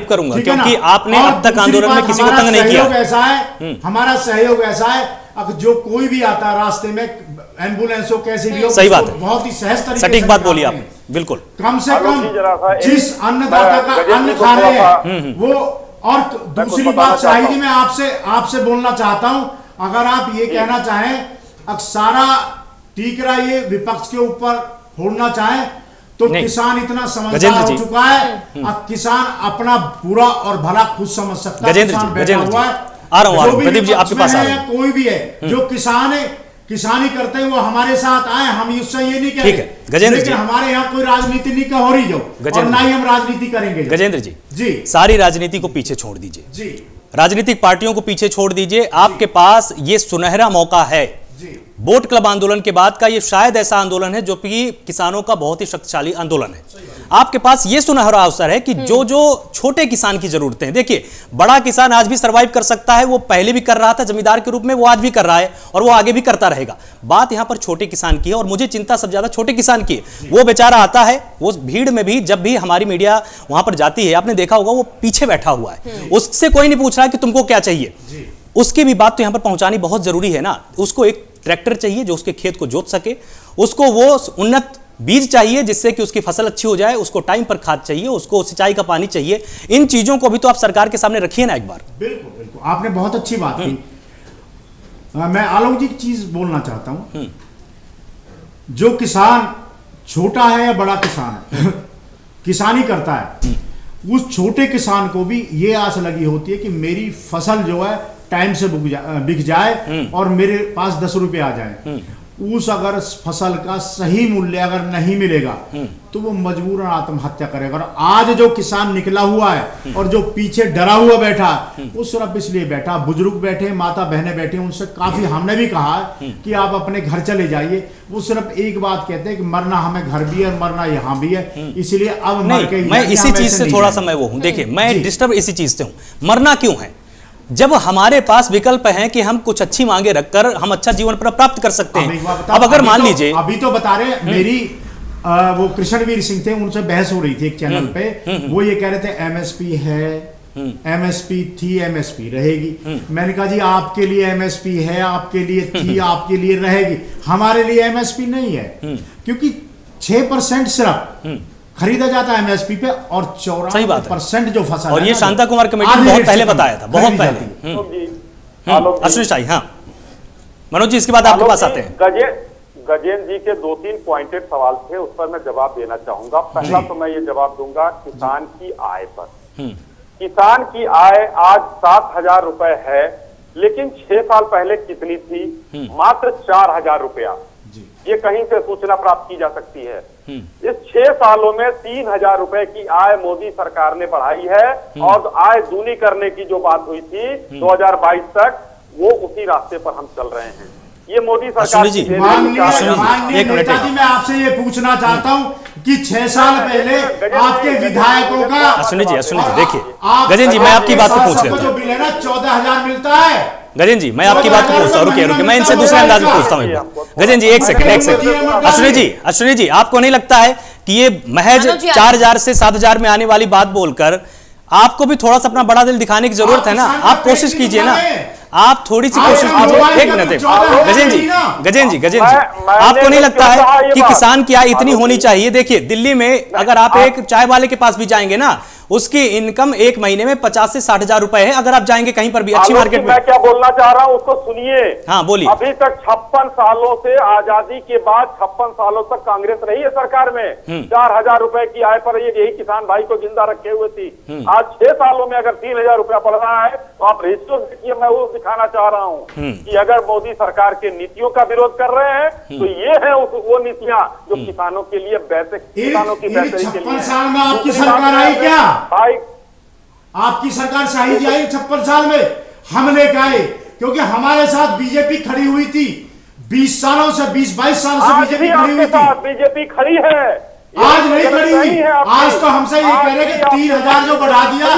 करूंगा क्योंकि आपने अब तक आंदोलन में किसी को तंग नहीं किया। ऐसा है, हमारा सहयोग ऐसा है, अब जो कोई भी आता है रास्ते में, एम्बुलेंस हो, कैसे भी हो, सही बात है, बहुत ही सहज तरीके, सटीक बात बोली आपने, बिल्कुल। कम से कम जिस अन्नदाता का अन्न खा रहे हैं वो। और दूसरी बात शाही जी, मैं आपसे बोलना चाहता हूं, अगर आप ये कहना चाहें सारा टीकरा ये विपक्ष के ऊपर फोड़ना चाहें तो किसान इतना समझदार हो चुका है, अब किसान अपना बुरा और भला खुद समझ सकता है। गजेंद्र जी आ रहा हूं, प्रदीप जी आपके पास आ रहा हूं। कोई भी है जो किसान है, किसानी करते हैं, वो हमारे साथ आए, हम इससे ये नहीं कह रहे, गजेंद्र जी, हमारे यहाँ कोई राजनीति नहीं हो रही जो, और ना ही हम राजनीति करेंगे। गजेंद्र जी सारी राजनीति को पीछे छोड़ दीजिए जी, राजनीतिक पार्टियों को पीछे छोड़ दीजिए। आपके पास ये सुनहरा मौका है। बोट क्लब आंदोलन के बाद का ये शायद ऐसा आंदोलन है जो कि किसानों का बहुत ही शक्तिशाली आंदोलन है। आपके पास ये सुनहरा अवसर है कि जो जो छोटे किसान की जरूरतें हैं, देखिए बड़ा किसान आज भी सरवाइव कर सकता है, वो पहले भी कर रहा था जमींदार के रूप में, वो आज भी कर रहा है और वो आगे भी करता रहेगा। बात यहां पर छोटे किसान की है और मुझे चिंता सबसे ज्यादा छोटे किसान की है। वो बेचारा आता है, वो भीड़ में भी, जब भी हमारी मीडिया वहां पर जाती है, आपने देखा होगा वो पीछे बैठा हुआ है, उससे कोई नहीं पूछ रहा है कि तुमको क्या चाहिए। उसकी भी बात तो यहां पर पहुंचानी बहुत जरूरी है ना। उसको एक ट्रैक्टर चाहिए जो उसके खेत को जोत सके, उसको वो उन्नत बीज चाहिए जिससे कि उसकी फसल अच्छी हो जाए, उसको टाइम पर खाद चाहिए, उसको सिंचाई का पानी चाहिए। इन चीजों को भी तो आप सरकार के सामने रखिए ना एक बार। बिल्कुल बिल्कुल, आपने बहुत अच्छी बात की। मैं आलोक जी की चीज बोलना चाहता हूं, जो किसान छोटा है या बड़ा किसान है किसानी करता है, उस छोटे किसान को भी ये आस लगी होती है कि मेरी फसल जो है टाइम से बिक जाए और मेरे पास 10 रुपए आ जाए। उस अगर फसल का सही मूल्य अगर नहीं मिलेगा तो वो मजबूरन आत्महत्या करेगा। और आज जो किसान निकला हुआ है और जो पीछे डरा हुआ बैठा, वो सिर्फ इसलिए बैठा, बुजुर्ग बैठे, माता बहनें बैठे, उनसे काफी हमने भी कहा है कि आप अपने घर चले जाइए। वो सिर्फ एक बात कहते हैं कि मरना हमें घर भी है, मरना यहाँ भी है, इसलिए अब मर के मैं इसी चीज से थोड़ा सा मैं वो हूं, देखिए मैं डिस्टर्ब इसी चीज से हूं। मरना क्यों है जब हमारे पास विकल्प हैं कि हम कुछ अच्छी मांगे रखकर हम अच्छा जीवन प्राप्त कर सकते हैं। अब अगर मान लीजिए, अभी तो बता रहे मेरी वो कृष्णवीर सिंह थे, उनसे बहस हो रही थी एक चैनल पे, वो ये कह रहे थे एमएसपी है, एमएसपी थी, एमएसपी रहेगी। मैंने कहा जी आपके लिए एमएसपी है, आपके लिए थी, आपके लिए रहेगी, हमारे लिए एमएसपी नहीं है, क्योंकि 6% सिर्फ खरीदा जाता है एमएसपी पे और 94% जो फसल और ये शांता कुमार कमेटी ने बहुत पहले बताया था, बहुत पहले। अश्विन शाही, हाँ मनोज जी इसके बाद आपके पास आते हैं। गजेंद्र जी के 2-3 पॉइंटेड सवाल थे, उस पर मैं जवाब देना चाहूंगा। पहला तो मैं ये जवाब दूंगा किसान की आय पर। किसान की आय आज 7,000 रुपए है, लेकिन 6 साल पहले कितनी थी? मात्र 4,000 रुपया। ये कहीं से सूचना प्राप्त की जा सकती है। इस 6 सालों में 3,000 रुपए की आय मोदी सरकार ने बढ़ाई है, और आय दूनी करने की जो बात हुई थी 2022 तक, वो उसी रास्ते पर हम चल रहे हैं। ये मोदी सरकार जी, माननीय नेताजी, मैं आपसे ये पूछना चाहता हूँ कि 6 साल पहले आपके विधायकों का सुनिए जी, देखिए गजेंद्र जी, मैं आपकी बात को पूछ रहा जो बिल है ना 14,000 मिलता है। गजेंद्र जी, मैं आपकी बात को पूछता हूँ, रुकिए मैं इनसे दूसरे अंदाज में पूछता हूँ। गजेंद्र जी एक सेकंड। अश्विनी जी, आपको नहीं लगता है कि ये महज 4,000 से 7,000 में आने वाली बात बोलकर आपको भी थोड़ा सा अपना बड़ा दिल दिखाने की जरूरत है ना? आप कोशिश कीजिए ना, आप थोड़ी सी कोशिश कीजिए। एक मिनट गजेंद्र जी, आपको नहीं लगता है कि किसान की आय इतनी होनी चाहिए? देखिए दिल्ली में अगर आप एक चाय वाले के पास भी जाएंगे ना, उसकी इनकम एक महीने में 50 से 60,000 रुपए है। अगर आप जाएंगे कहीं पर भी अच्छी मार्केट में। मैं क्या बोलना चाह रहा हूं उसको सुनिए। हाँ बोलिए। अभी तक 56 सालों से, आजादी के बाद 56 सालों तक कांग्रेस रही है सरकार में। 4,000 रुपए की आय पर यही किसान भाई को जिंदा रखे हुए थी। आज 6 सालों में अगर 3,000 रुपया बढ़ रहा है, तो आप रेशियो देखिए। मैं वो दिखाना चाह रहा हूँ कि अगर मोदी सरकार के नीतियों का विरोध कर रहे हैं, तो ये है वो नीतियां जो किसानों के लिए किसानों की बेहतरी के लिए। 56 साल में आपकी सरकार आई क्या? भाई आपकी सरकार शाही जी आई 56 साल में? हम लेकर आए, क्योंकि हमारे साथ बीजेपी खड़ी हुई थी 20 सालों से, 20-22 साल से बीजेपी खड़ी हुई थी। बीजेपी खड़ी है, आज नहीं खड़ी हुई। आज तो हमसे ये कह रहे कि 3,000 जो बढ़ा दिया,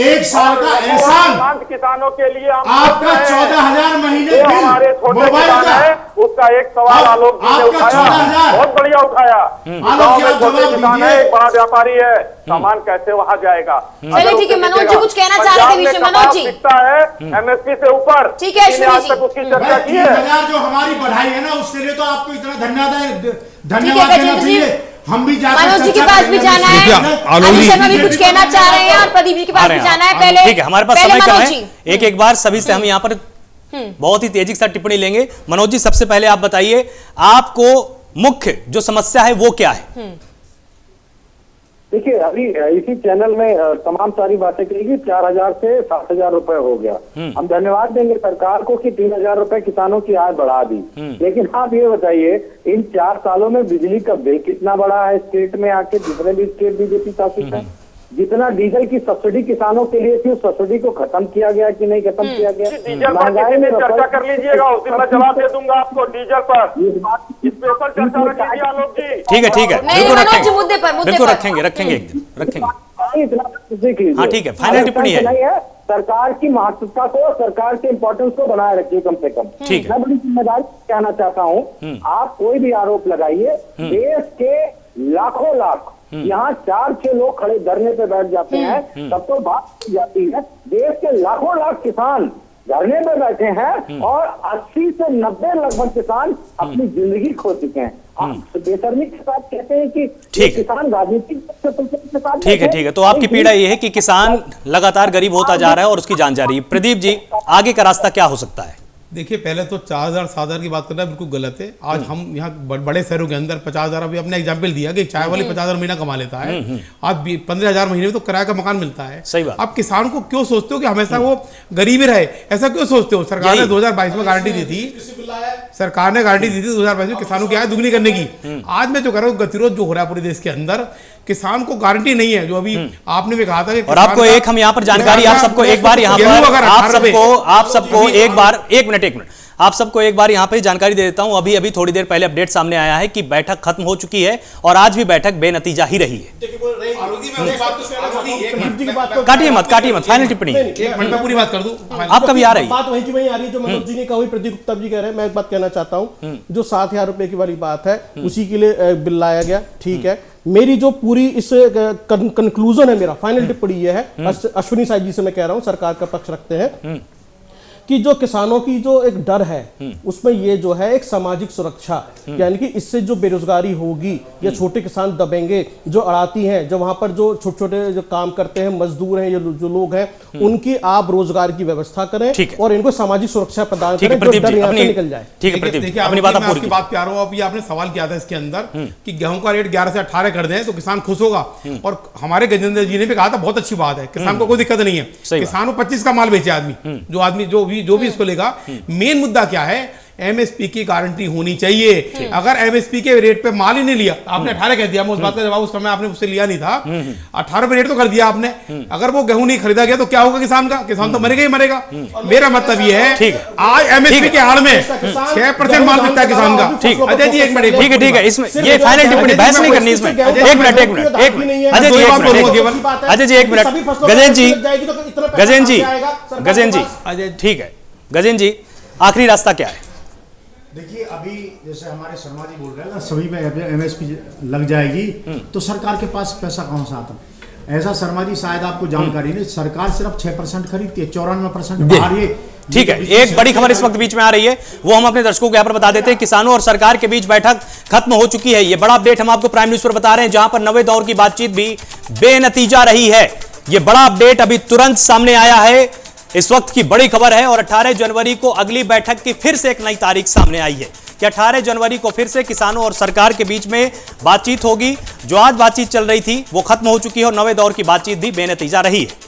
1 साल का एहसान किसानों के लिए आपका 14,000 महीने हमारे छोटे किसान है, उसका एक सवाल आलोक जी ने उठाया, बहुत बढ़िया उठाया। गाँव में छोटे किसान है, एक बड़ा व्यापारी है, सामान कैसे वहाँ जाएगा? चलिए ठीक है, मनोज जी कुछ कहना चाह रहे थे विषय। मनोज जी दिखता है एमएसपी से ऊपर। ठीक है अश्विनी जी, उसकी चर्चा की है। 3,000 जो हमारी बढ़ाई है ना, उसके लिए तो आपको इतना धन्यवाद देना चाहिए। हम भी मनोज जी के पास भी जाना है, अनिल शर्मा भी कुछ कहना चाह रहे हैं, और प्रदीप जी के पास भी जाना है। पहले ठीक है, हमारे पास समय कम है। एक बार सभी से हम यहाँ पर बहुत ही तेजी के साथ टिप्पणी लेंगे। मनोज जी, सबसे पहले आप बताइए, आपको मुख्य जो समस्या है वो क्या है? देखिए, अभी इसी चैनल में तमाम सारी बातें कही। 4,000 से 7,000 रुपए हो गया। हम धन्यवाद देंगे सरकार को कि 3,000 रुपए किसानों की आय बढ़ा दी। लेकिन आप ये बताइए, इन 4 सालों में बिजली का बिल कितना बढ़ा है स्टेट में आके? जितने भी स्टेट बीजेपी शासित है, जितना डीजल की सब्सिडी किसानों के लिए थी, उस सब्सिडी को खत्म किया गया कि नहीं खत्म किया गया? महंगाई में चर्चा कर लीजिएगा, उस दिन मैं जवाब दे दूंगा आपको डीजल पर। इस पे ऊपर चर्चा रख लीजिए आलोक जी। ठीक है, मुद्दे पर बिल्कुल रखेंगे एक दिन। हाँ ठीक है, फाइनल टिप्पणी है। सरकार की महत्वता को, सरकार के इंपॉर्टेंस को बनाए रखिए कम से कम। ठीक है, मैं बड़ी जिम्मेदारी कहना चाहता हूँ, आप कोई भी आरोप लगाइए, देश के लाखों लाख यहाँ 4-6 लोग खड़े धरने पे बैठ जाते हैं, तब तो बात की जाती है। देश के लाखों लाख किसान धरने पे बैठे हैं, और 80 से 90 लगभग किसान अपनी जिंदगी खो चुके हैं। आप बेशर्मी के साथ कहते हैं कि किसान राजनीतिक के साथ। ठीक है, तो आपकी पीड़ा ये है कि किसान लगातार गरीब होता जा रहा है और उसकी जान जा रही है। प्रदीप जी, आगे का रास्ता क्या हो सकता है? देखिए, पहले तो 4,000 7,000 की बात करना बिल्कुल गलत है। आज हम यहाँ बड़े शहरों के अंदर 50,000, अभी अपने एग्जाम्पल दिया कि चाय वाली 50,000 महीना कमा लेता है। आज 15,000 महीने में तो किराए का मकान मिलता है। सही बात। आप किसान को क्यों सोचते हो कि हमेशा वो गरीब ही रहे? ऐसा क्यों सोचते हो? सरकार ने 2022 में गारंटी दी थी, 2022 में किसानों की आय दुगनी करने की। आज मैं जो कर रहा हूँ, गतिरोध जो हो रहा है पूरे देश के अंदर, किसान को गारंटी नहीं है। जो अभी आपने भी कहा था कि, और आपको एक हम यहाँ पर जानकारी, आप सबको एक बार यहाँ पर आप सबको एक बार, एक मिनट आप सबको एक बार यहाँ पे जानकारी दे देता हूँ। अभी थोड़ी देर पहले अपडेट सामने आया है कि बैठक खत्म हो चुकी है, और आज भी बैठक बेनतीजा ही रही है। काटिए मत, फाइनल टिप्पणी। एक मिनट में पूरी बात कर दूं। आपका भी आ रही है बात, वहीं की वहीं आ रही है जो मनोज जी ने कहा, प्रदीप गुप्ता जी कह रहे हैं। मैं एक बात कहना चाहता हूँ, जो 7,000 रुपए की वाली बात है, उसी के लिए बिल लाया गया। ठीक है, मेरी जो पूरी इस कंक्लूजन है, मेरा फाइनल टिप्पणी यह है, अश्विनी साहब जी से मैं कह रहा हूं, सरकार का पक्ष रखते हैं कि जो किसानों की जो एक डर है उसमें ये जो है एक सामाजिक सुरक्षा, यानी कि इससे जो बेरोजगारी होगी या छोटे किसान दबेंगे, जो अड़ाती हैं, जो वहां पर जो छोटे छोटे जो काम करते हैं, मजदूर हैं, जो लोग हैं, उनकी आप रोजगार की व्यवस्था करें और इनको सामाजिक सुरक्षा प्रदान करें, जो डर यहाँ से निकल जाए। ठीक है प्रदीप, देखिए अपनी बात मैं आपकी बात पे आ रहा हूँ। अभी आपने सवाल किया था इसके अंदर कि गेहूं का रेट 11 से 18 कर दें तो किसान खुश होगा, और हमारे गजेंद्र जी ने भी कहा था बहुत अच्छी बात है, किसान को कोई दिक्कत नहीं है, किसान को 25 का माल बेचे आदमी जो भी इसको लेगा। मेन मुद्दा क्या है, एमएसपी की गारंटी होनी चाहिए। अगर एमएसपी के रेट पे माल ही नहीं लिया, आपने 18 कह दिया, मैं उस बात का जवाब उस समय आपने उससे लिया नहीं था, 18 पे रेट तो कर दिया आपने, अगर वो गेहूं नहीं खरीदा गया तो क्या होगा किसान का? किसान तो मरेगा ही मरेगा। मेरा मतलब ये है आज एमएसपी के आड़ में 6% माल बिकता है किसान का। ठीक अजय जी एक मिनट, ठीक है, इसमें ये फाइनल टिप्पणी, बहस नहीं करनी इसमें। एक मिनट अजय जी, अजय जी एक मिनट, गजेंद्र जी ठीक है, गजेंद्र जी आखिरी रास्ता क्या है? देखिए अभी जैसे हमारे शर्मा जी बोल रहे हैं ना, सभी पे एमएसपी लग जाएगी तो सरकार के पास पैसा कौन सा आता? ऐसा शर्मा जी शायद आपको जानकारी नहीं, सरकार सिर्फ 6% खरीदती है, 94% बाहर। ये ठीक है, एक बड़ी खबर इस वक्त बीच में आ रही है, वो हम अपने दर्शकों को यहाँ पर बता देते हैं। किसानों और सरकार के बीच बैठक खत्म हो चुकी है। ये बड़ा अपडेट हम आपको प्राइम न्यूज पर बता रहे हैं, जहां पर नवे दौर की बातचीत भी बेनतीजा रही है। ये बड़ा अपडेट अभी तुरंत सामने आया है, इस वक्त की बड़ी खबर है। और 18 जनवरी को अगली बैठक की फिर से एक नई तारीख सामने आई है कि 18 जनवरी को फिर से किसानों और सरकार के बीच में बातचीत होगी। जो आज बातचीत चल रही थी वो खत्म हो चुकी है और नवे दौर की बातचीत भी बेनतीजा रही है।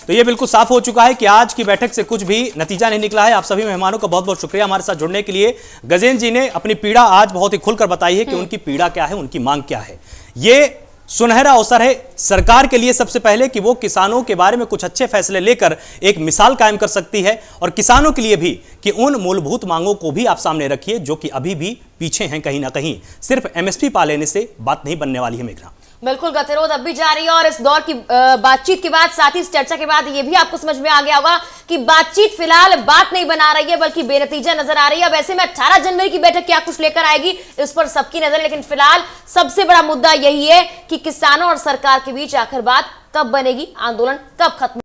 तो यह बिल्कुल साफ हो चुका है कि आज की बैठक से कुछ भी नतीजा नहीं निकला है। आप सभी मेहमानों का बहुत बहुत शुक्रिया हमारे साथ जुड़ने के लिए। गजेंद्र जी ने अपनी पीड़ा आज बहुत ही खुलकर बताई है कि उनकी पीड़ा क्या है, उनकी मांग क्या है। ये सुनहरा अवसर है सरकार के लिए सबसे पहले कि वो किसानों के बारे में कुछ अच्छे फैसले लेकर एक मिसाल कायम कर सकती है, और किसानों के लिए भी कि उन मूलभूत मांगों को भी आप सामने रखिए जो कि अभी भी पीछे हैं कहीं ना कहीं। सिर्फ एमएसपी पा लेने से बात नहीं बनने वाली है। मेघना बिल्कुल, गतिरोध अब भी जारी है और इस दौर की बातचीत के बाद, साथ ही इस चर्चा के बाद ये भी आपको समझ में आ गया होगा कि बातचीत फिलहाल बात नहीं बना रही है बल्कि बेनतीजा नजर आ रही है। अब ऐसे में 18 जनवरी की बैठक क्या कुछ लेकर आएगी इस पर सबकी नजर, लेकिन फिलहाल सबसे बड़ा मुद्दा यही है कि किसानों और सरकार के बीच आखिर बात कब बनेगी, आंदोलन कब खत्म